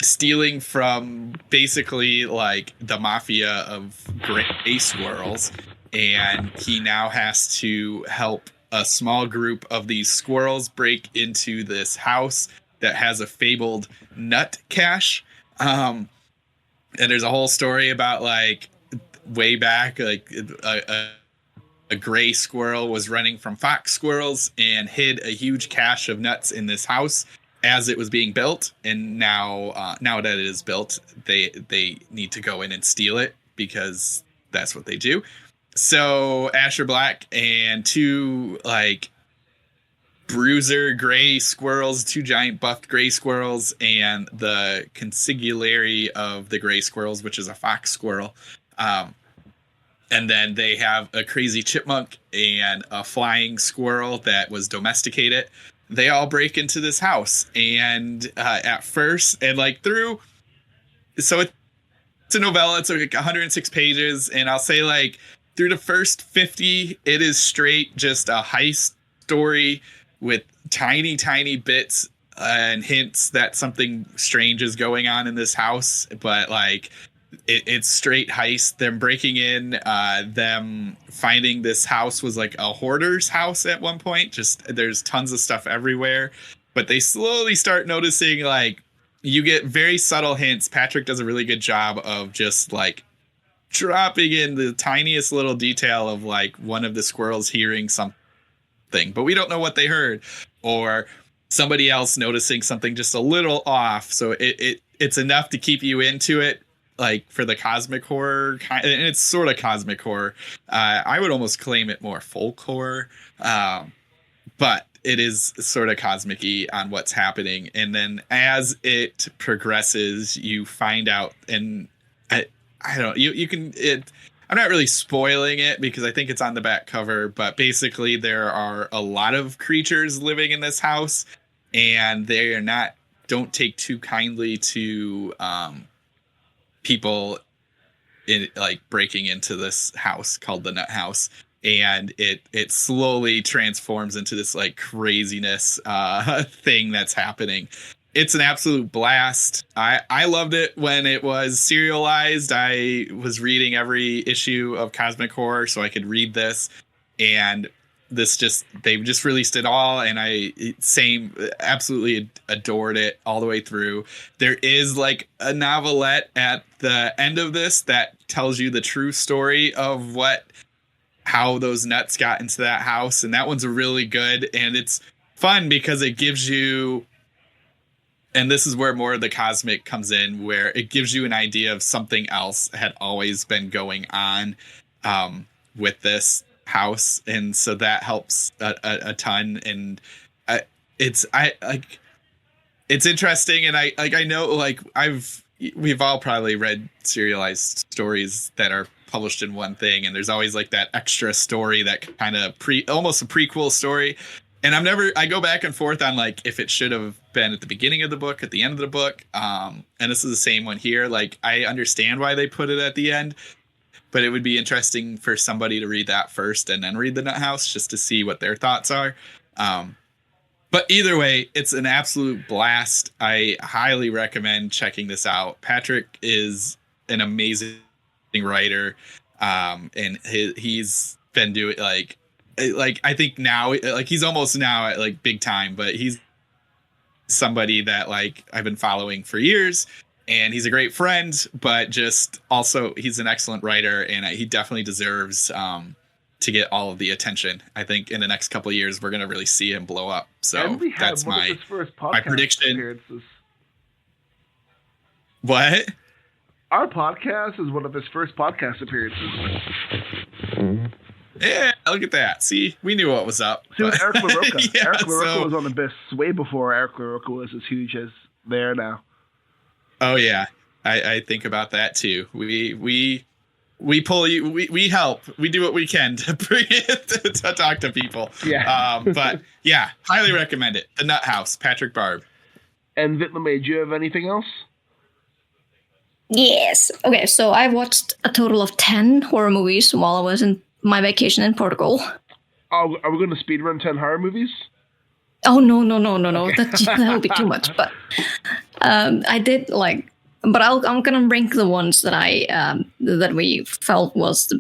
stealing from basically like the mafia of gray squirrels, and he now has to help a small group of these squirrels break into this house that has a fabled nut cache. And there's a whole story about like way back, like a gray squirrel was running from fox squirrels and hid a huge cache of nuts in this house. as it was being built, and now that it is built, they need to go in and steal it because that's what they do. So Asher Black and two like bruiser gray squirrels, two giant buffed gray squirrels, and the consigliere of the gray squirrels, which is a fox squirrel. And then they have a crazy chipmunk and a flying squirrel that was domesticated. They all break into this house, and at first, and like through, so it's a novella. It's like 106 pages, and I'll say like through the first 50, it is straight just a heist story with tiny bits and hints that something strange is going on in this house, but like it's straight heist. Them breaking in, them finding this house was like a hoarder's house at one point. Just there's tons of stuff everywhere, but they slowly start noticing like you get very subtle hints. Patrick does a really good job of just like dropping in the tiniest little detail of like one of the squirrels hearing something, but we don't know what they heard, or somebody else noticing something just a little off. So it's enough to keep you into it. Like for the cosmic horror kind, and it's sort of cosmic horror. I would almost claim it more folk horror, but it is sort of cosmic-y on what's happening. And then as it progresses, you find out, and I don't know, you can, I'm not really spoiling it because I think it's on the back cover, but basically there are a lot of creatures living in this house, and they don't take too kindly to, people in like breaking into this house called the Nut House, and it slowly transforms into this like craziness thing that's happening. It's an absolute blast. I loved it when it was serialized. I was reading every issue of Cosmic Horror so I could read this, and they've just released it all, and absolutely adored it all the way through. There is like a novelette at the end of this that tells you the true story of how those nuts got into that house, and that one's really good, and it's fun because it gives you, and this is where more of the cosmic comes in, where it gives you an idea of something else had always been going on with this house, and so that helps a ton. And it's interesting, and I know like we've all probably read serialized stories that are published in one thing, and there's always like that extra story that kind of almost a prequel story. And I go back and forth on like if it should have been at the beginning of the book, at the end of the book. And this is the same one here. Like I understand why they put it at the end, but it would be interesting for somebody to read that first and then read the Nut House just to see what their thoughts are. But either way, it's an absolute blast. I highly recommend checking this out. Patrick is an amazing writer. And he's been doing like I think now, like he's almost now at like big time, but he's somebody that like I've been following for years. And he's a great friend, but just also he's an excellent writer, and he definitely deserves to get all of the attention. I think in the next couple of years, we're going to really see him blow up. So that's my prediction. Appearances. What? Our podcast is one of his first podcast appearances. Yeah, look at that. See, we knew what was up. See, with Eric LaRocca. Yeah, Eric LaRocca was on the Abyss way before Eric LaRocca was as huge as they are now. Oh yeah, I think about that too. We pull you. We help. We do what we can to bring it to talk to people. Yeah. But yeah, highly recommend it. The Nut House, Patrick Barb. And Vitlamay, do you have anything else? Yes. Okay, so I watched a total of 10 horror movies while I was in my vacation in Portugal. Oh, are we going to speedrun 10 horror movies? Oh, no. Okay. That would be too much. But I did but I'm going to rank the ones that that we felt was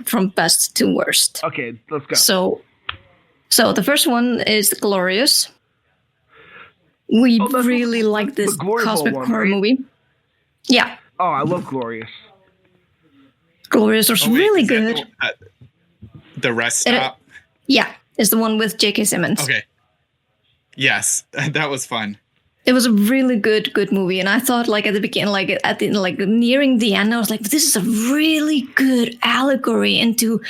from best to worst. Okay, let's go. So the first one is Glorious. We really like this cosmic horror movie. Yeah. Oh, I love Glorious. Glorious was really good. The Rest Stop? Yeah, it's the one with J.K. Simmons. Okay. Yes, that was fun. It was a really good movie, and I thought like at the beginning, like at the like nearing the end, I was like, this is a really good allegory into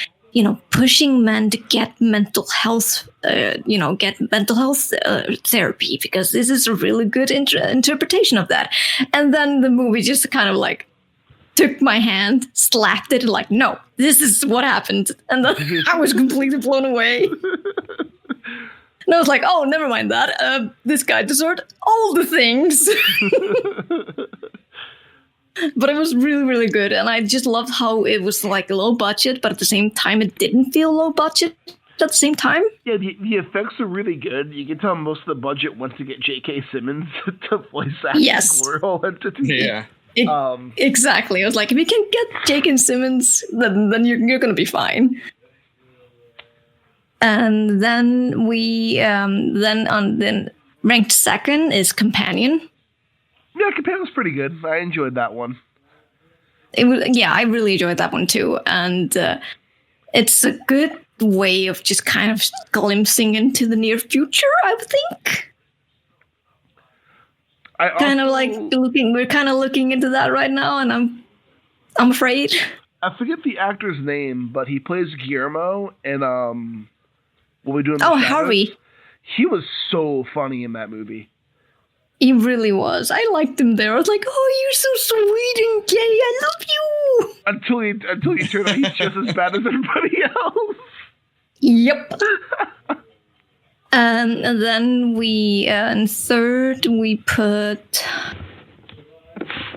pushing men to get mental health, therapy, because this is a really good interpretation of that. And then the movie just kind of like took my hand, slapped it, and like, no, this is what happened, and then I was completely blown away. And I was like, oh, never mind that. This guy deserved all the things. But it was really, really good. And I just loved how it was like low budget, but at the same time, it didn't feel low budget at the same time. Yeah, the effects are really good. You can tell most of the budget went to get J.K. Simmons to voice act the Coral entity. Yeah. Exactly. I was like, if you can get J.K. Simmons, then you're going to be fine. And then then ranked second is Companion. Yeah, Companion was pretty good. I enjoyed that one. I really enjoyed that one too, and it's a good way of just kind of glimpsing into the near future, I would think. We're kind of looking into that right now, and I'm afraid. I forget the actor's name, but he plays Guillermo in What We Do in the Shadows. Harvey. He was so funny in that movie. He really was. I liked him there. I was like, oh, you're so sweet and gay. I love you. Until you turn out he's just as bad as everybody else. Yep. And then in third we put.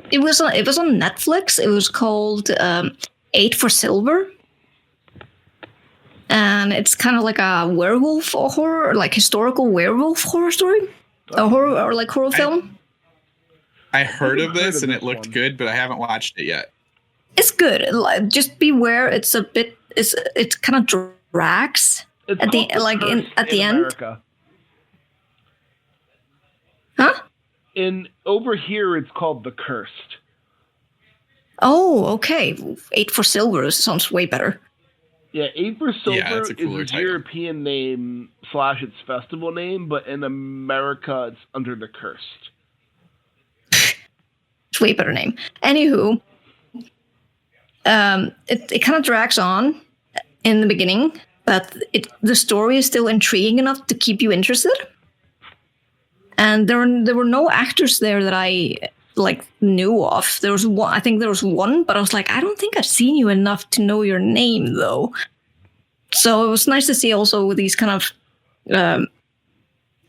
It was on Netflix. It was called 8 for Silver. And it's kind of like a werewolf horror, like historical werewolf horror story. A horror or like horror film. I heard of this and it looked good, but I haven't watched it yet. It's good. Just beware. It's a bit. It kind of drags at the end. Huh? Over here, it's called The Cursed. Oh, okay. 8 for Silver sounds way better. Yeah, 8 for Silver is title. European name / its festival name, but in America, it's under The Cursed. It's way better name. Anywho, it kind of drags on in the beginning, but the story is still intriguing enough to keep you interested. And there were no actors there that I knew of. There was one. I think there was one, but I was like, I don't think I've seen you enough to know your name, though. So it was nice to see also these kind of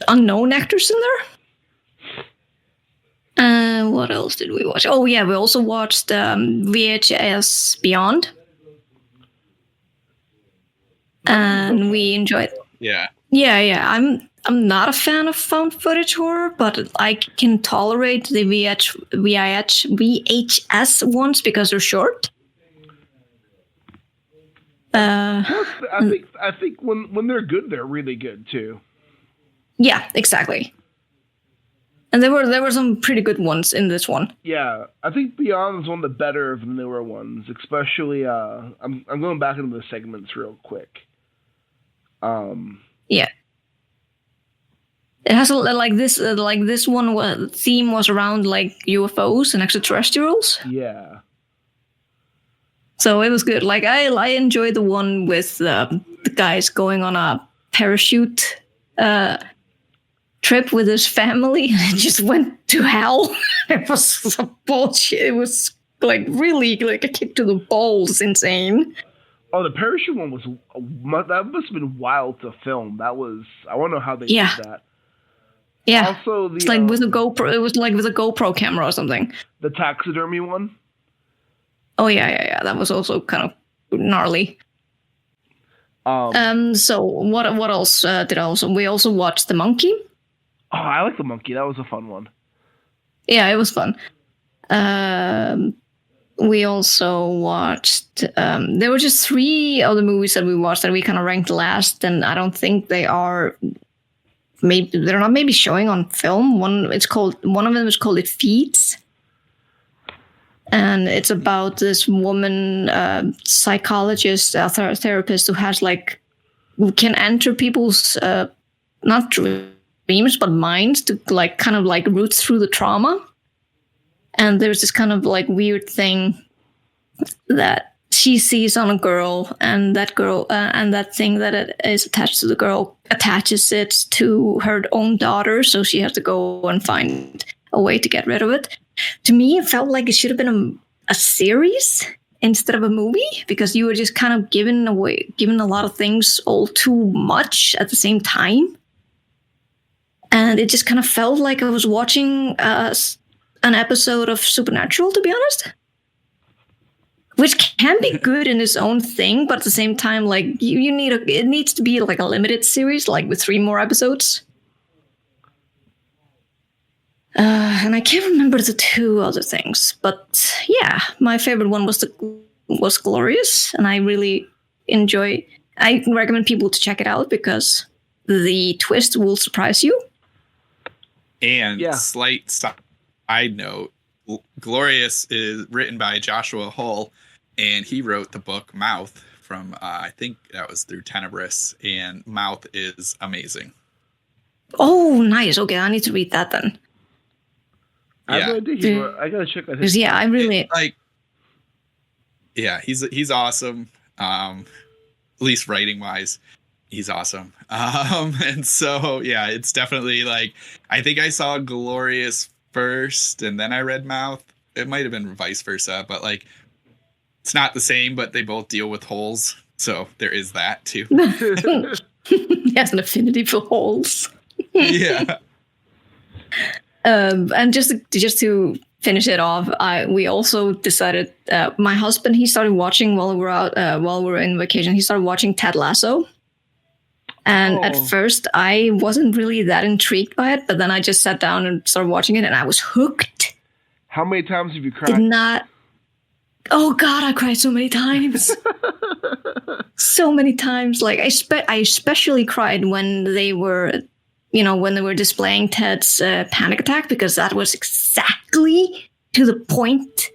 unknown actors in there. What else did we watch? Oh yeah, we also watched VHS Beyond, and we enjoyed. Yeah. Yeah. I'm not a fan of found footage horror, but I can tolerate the VHS ones because they're short. I think when they're good, they're really good too. Yeah, exactly. And there were some pretty good ones in this one. Yeah, I think Beyond is one of the better of the newer ones, especially. I'm going back into the segments real quick. Yeah. It has this one theme was around like UFOs and extraterrestrials. Yeah. So it was good. Like I enjoyed the one with the guys going on a parachute trip with his family and it just went to hell. It was so bullshit. It was like really like a kick to the balls, insane. Oh, the parachute one was that must have been wild to film. That was I want to know how they did that. Yeah. Also, it's like with a GoPro. It was like with a GoPro camera or something. The taxidermy one. Oh yeah. That was also kind of gnarly. So what else did I also? We also watched The Monkey. Oh, I like The Monkey. That was a fun one. Yeah, it was fun. We also watched. There were just 3 other movies that we watched that we kind of ranked last, and I don't think they are. Maybe they're not maybe showing on film. One of them is called It Feeds, and it's about this woman, psychologist, therapist who has who can enter people's not dreams, but minds to like kind of like root through the trauma. And there's this kind of like weird thing that she sees on a girl, and that girl and that thing that it is attached to the girl attaches it to her own daughter, so she has to go and find a way to get rid of it. To me, it felt like it should have been a series instead of a movie, because you were just kind of given a lot of things all too much at the same time. And it just kind of felt like I was watching an episode of Supernatural, to be honest. Which can be good in its own thing, but at the same time, like it needs to be like a limited series, like with 3 more episodes. And I can't remember the 2 other things, but yeah, my favorite one was Glorious, and I really enjoy. I recommend people to check it out because the twist will surprise you. And slight side note, Glorious is written by Joshua Hull, and he wrote the book Mouth from I think that was through Tenebris, and Mouth is amazing. Oh, nice. Okay, I need to read that then. I gotta check that. Yeah, I really he's awesome. At least writing wise, he's awesome. And so yeah, it's definitely like I think I saw Glorious first, and then I read Mouth. It might have been vice versa, but like it's not the same. But they both deal with holes, so there is that too. He has an affinity for holes. Yeah. And just to finish it off, we also decided. My husband, he started watching while we were in vacation. He started watching Ted Lasso, and at first I wasn't really that intrigued by it, but then I just sat down and started watching it, and I was hooked. How many times have you cried? Oh God, I cried so many times. So many times. Like I especially cried when they were. When they were displaying Ted's panic attack, because that was exactly to the point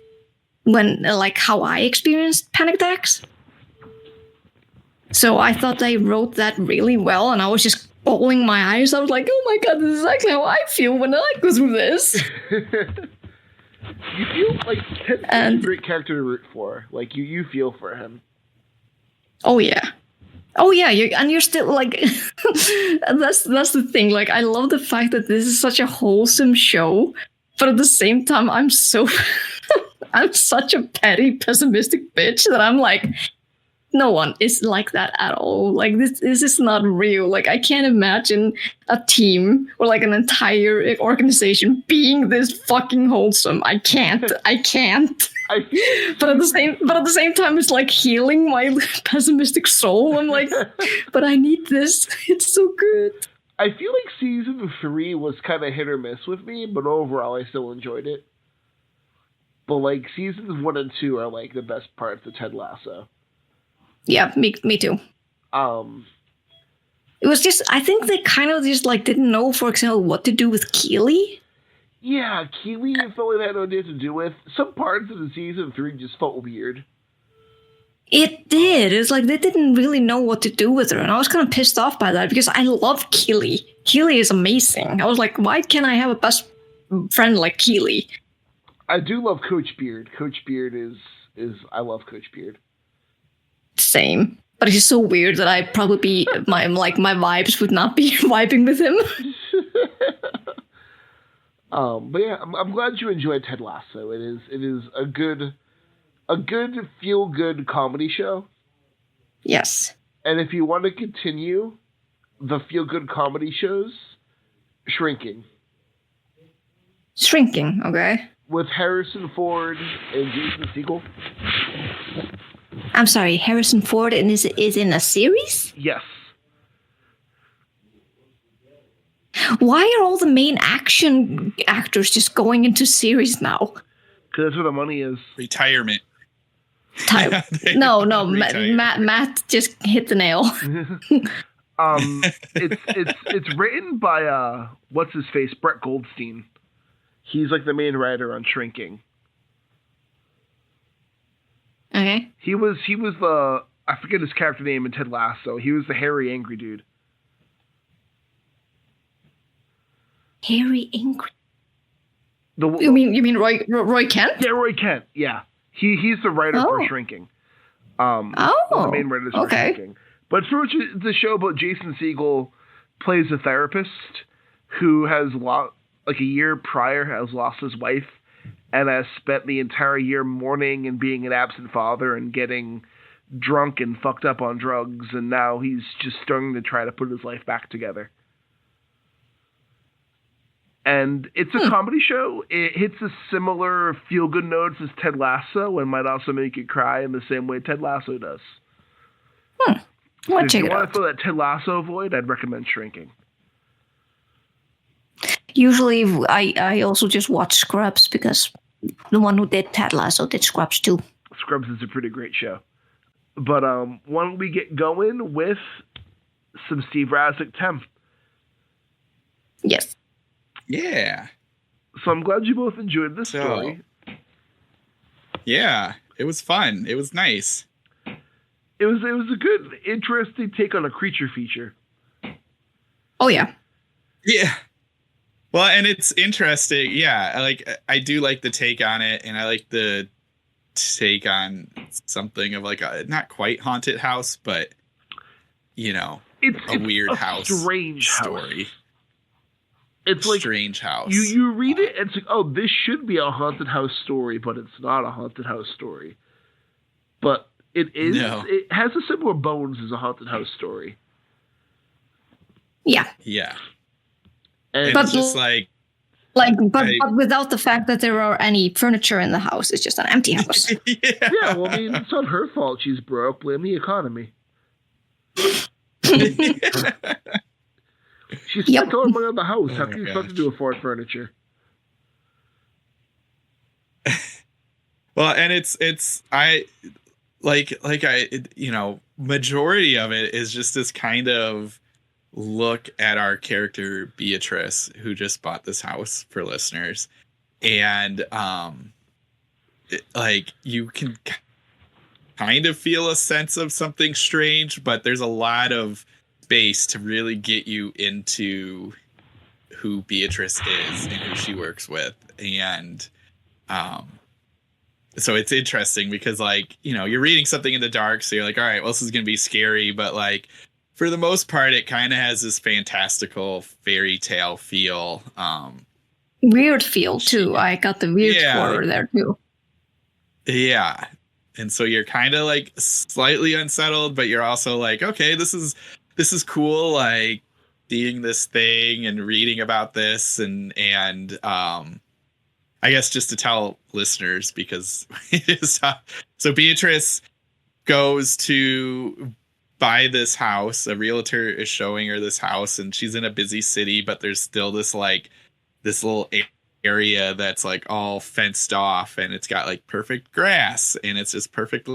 when, like, how I experienced panic attacks. So I thought they wrote that really well, and I was just bawling my eyes. I was like, oh my God, this is exactly how I feel when I go through this. You feel like Ted's a great character to root for. Like, you feel for him. Oh, yeah. Oh yeah, you're still like that's the thing. Like I love the fact that this is such a wholesome show, but at the same time, I'm such a petty, pessimistic bitch that I'm like, no one is like that at all. Like this is not real. Like I can't imagine a team or like an entire organization being this fucking wholesome. I can't. But at the same time, it's like healing my pessimistic soul. I'm like, but I need this. It's so good. I feel like season 3 was kind of hit or miss with me, but overall, I still enjoyed it. But like seasons 1 and 2 are like the best parts of Ted Lasso. Yeah, me too. It was just, I think they kind of just like didn't know, for example, what to do with Keely. Yeah, Keely felt like they had no idea what to do with. Some parts of the season 3 just felt weird. It did. It's like they didn't really know what to do with her, and I was kind of pissed off by that because I love Keely. Keely is amazing. I was like, why can't I have a best friend like Keely? I do love Coach Beard. Coach Beard is I love Coach Beard. Same. But he's so weird that I probably my vibes would not be vibing with him. But yeah, I'm glad you enjoyed Ted Lasso. It is a good feel good comedy show. Yes. And if you want to continue the feel good comedy shows, Shrinking. Shrinking, okay. With Harrison Ford and Jason Segel. I'm sorry, Harrison Ford is in a series? Yes. Why are all the main action actors just going into series now? Because that's where the money is. Retirement. No, Matt just hit the nail. It's written by what's his face, Brett Goldstein. He's like the main writer on Shrinking. Okay. He was the, I forget his character name in Ted Lasso. He was the hairy angry dude. Harry Ingrid. You mean Roy Kent? Yeah, Roy Kent. Yeah, he's the writer for Shrinking. One of the main writers for Shrinking. But it's pretty much the show about Jason Segel plays a therapist who has a year prior has lost his wife and has spent the entire year mourning and being an absent father and getting drunk and fucked up on drugs, and now he's just starting to try to put his life back together. And it's a comedy show. It hits a similar feel-good notes as Ted Lasso and might also make you cry in the same way Ted Lasso does. If you want to fill that Ted Lasso void, I'd recommend Shrinking. Usually, I also just watch Scrubs because the one who did Ted Lasso did Scrubs too. Scrubs is a pretty great show. But why don't we get going with some Steve Rasnic Tem? Yes. Yeah. So I'm glad you both enjoyed this story. Yeah, it was fun. It was nice. It was a good, interesting take on a creature feature. Oh yeah. Yeah. Well, and it's interesting. Yeah, I do like the take on it, and I like the take on something of like a not quite haunted house, but it's a weird house, strange story. House. It's like strange house. You read it and it's like, oh, this should be a haunted house story, but it's not a haunted house story. But it is. No. It has a similar bones as a haunted house story. Yeah. Yeah. And it's just but without the fact that there are any furniture in the house, it's just an empty house. Yeah, well, I mean, it's not her fault she's broke. Blame the economy. She spent all the money on the house. How can you expect to afford furniture? Well, and majority of it is just this kind of look at our character Beatrice, who just bought this house, for listeners, and you can kind of feel a sense of something strange, but there's a lot of space to really get you into who Beatrice is and who she works with, and so it's interesting because you're reading something in the dark, so you're like, all right, well, this is gonna be scary, but for the most part, it kind of has this fantastical fairy tale feel. Weird feel, too. I got the weird horror there, too. Yeah. And so you're kind of slightly unsettled, but you're also like, okay, this is cool. Seeing this thing and reading about this and I guess just to tell listeners, because so Beatrice goes to buy this house. A realtor is showing her this house, and she's in a busy city, but there's still this little area that's all fenced off, and it's got perfect grass, and it's this perfect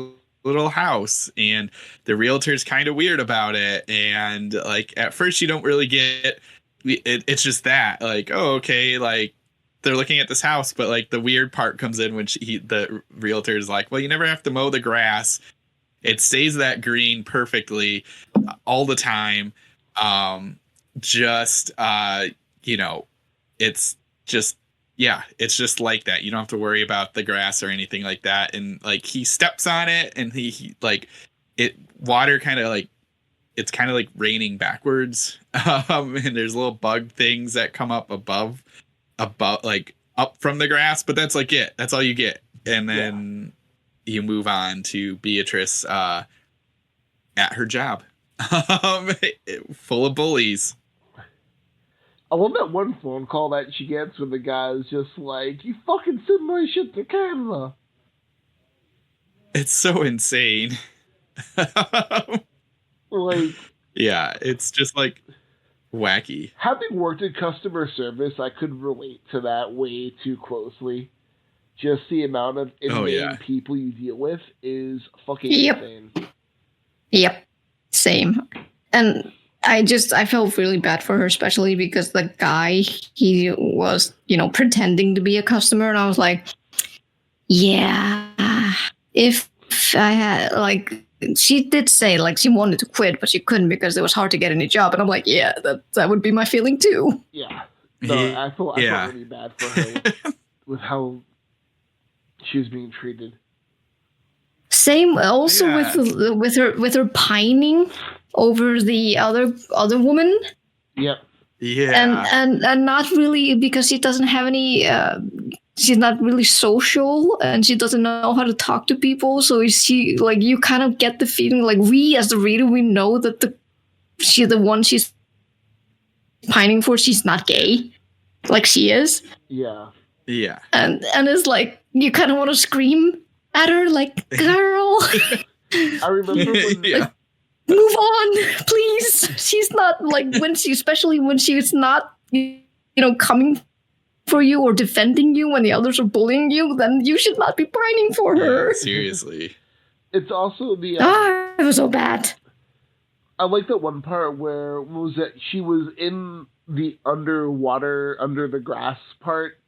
little house, and the realtor's kind of weird about it, and at first you don't really get it. It's just that oh, okay, they're looking at this house, but the weird part comes in when the realtor's like, well, you never have to mow the grass. It stays that green perfectly all the time. It's just like that. You don't have to worry about the grass or anything like that. And he steps on it, and water kind of it's kind of raining backwards. And there's little bug things that come up above up from the grass, but that's it. That's all you get. And then you move on to Beatrice at her job, full of bullies. I love that one phone call that she gets when the guy's just like, you fucking send my shit to Canada. It's so insane. Yeah, it's just wacky. Having worked in customer service, I could relate to that way too closely. Just the amount of inane people you deal with is fucking insane. Yep. Same. And I felt really bad for her, especially because the guy, he was, pretending to be a customer. And I was like, yeah, if I had, she did say, she wanted to quit, but she couldn't because it was hard to get any job. And I'm like, yeah, that would be my feeling too. Yeah. No, I felt Yeah. really bad for her with how she was being treated. Same also Yeah. with her pining over the other woman. Yep. Yeah. And not really because she doesn't have any she's not really social and she doesn't know how to talk to people, so she, like, you kind of get the feeling like we as the reader, we know that the one she's pining for, she's not gay like she is. Yeah. Yeah. And it's like you kind of want to scream at her like, girl. I remember when Yeah. Move on, please. She's not like especially when she's not, coming for you or defending you when the others are bullying you, then you should not be pining for her. Yeah, seriously. it's also the It was so bad. I like that one part where was that she was in the underwater, under the grass part,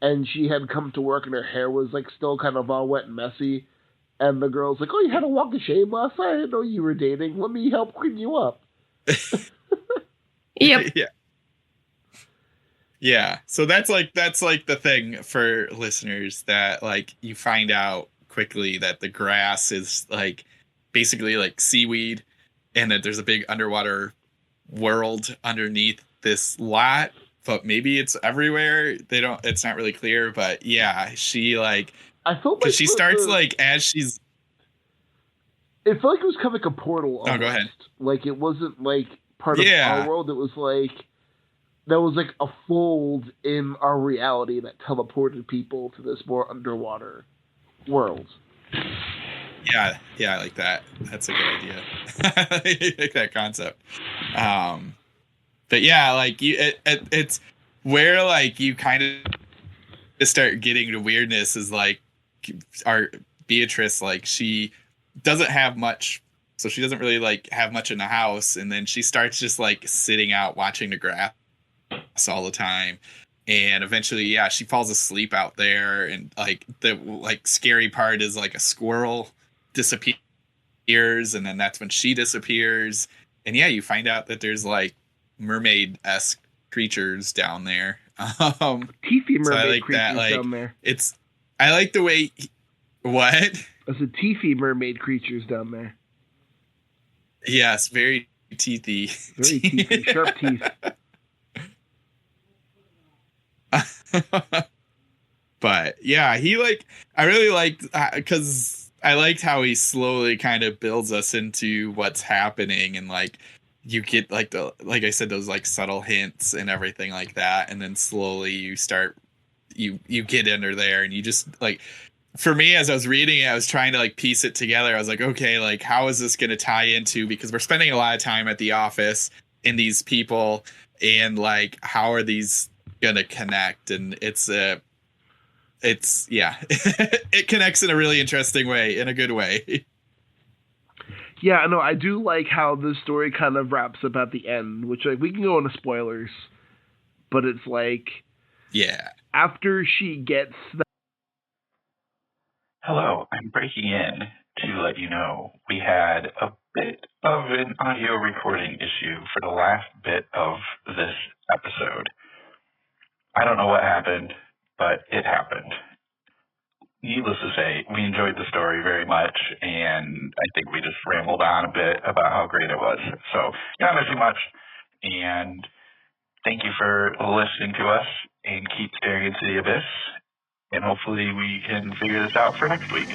and she had come to work and her hair was like still kind of all wet and messy. And the girl's like, "Oh, you had a walk of shame last night? I didn't know you were dating. Let me help clean you up." Yep. Yeah. Yeah. So that's like the thing for listeners, that like you find out quickly that the grass is like basically like seaweed, and that there's a big underwater world underneath this lot, but maybe it's everywhere. It's not really clear, but yeah, she like, I felt because she starts like as she's. It felt like it was kind of like a portal. Almost. Oh, go ahead. Like it wasn't like part of our world. It was like there was like a fold in our reality that teleported people to this more underwater world. Yeah, I like that. That's a good idea. I like that concept. But yeah, like it's where like you kind of start getting to weirdness is like our Beatrice, like she doesn't have much, so she doesn't really like have much in the house, and then she starts just like sitting out watching the grass all the time, and eventually she falls asleep out there, and like the like scary part is like a squirrel disappears, and then that's when she disappears, and you find out that there's like mermaid-esque creatures down there. Teethy mermaid so I like creatures that, like, down there. I like the way what? There's a teethy mermaid creatures down there. Yes, very teethy. Very teethy, sharp teeth. But yeah, he like, I really liked, because I liked how he slowly kind of builds us into what's happening, and like you get like like I said, those like subtle hints and everything like that, and then slowly you start you get under there, and you just like, for me, as I was reading it, I was trying to like piece it together. I was like, okay, like how is this going to tie into, because we're spending a lot of time at the office and these people, and like how are these gonna connect? And it's it connects in a really interesting way, in a good way. Yeah, no, I do like how the story kind of wraps up at the end, which like we can go into spoilers, but it's like after she gets Hello, I'm breaking in to let you know we had a bit of an audio recording issue for the last bit of this episode. I don't know what happened, but it happened. Needless to say, we enjoyed the story very much, and I think we just rambled on a bit about how great it was. So, not missing much, and thank you for listening to us, and keep staring into the abyss, and hopefully we can figure this out for next week.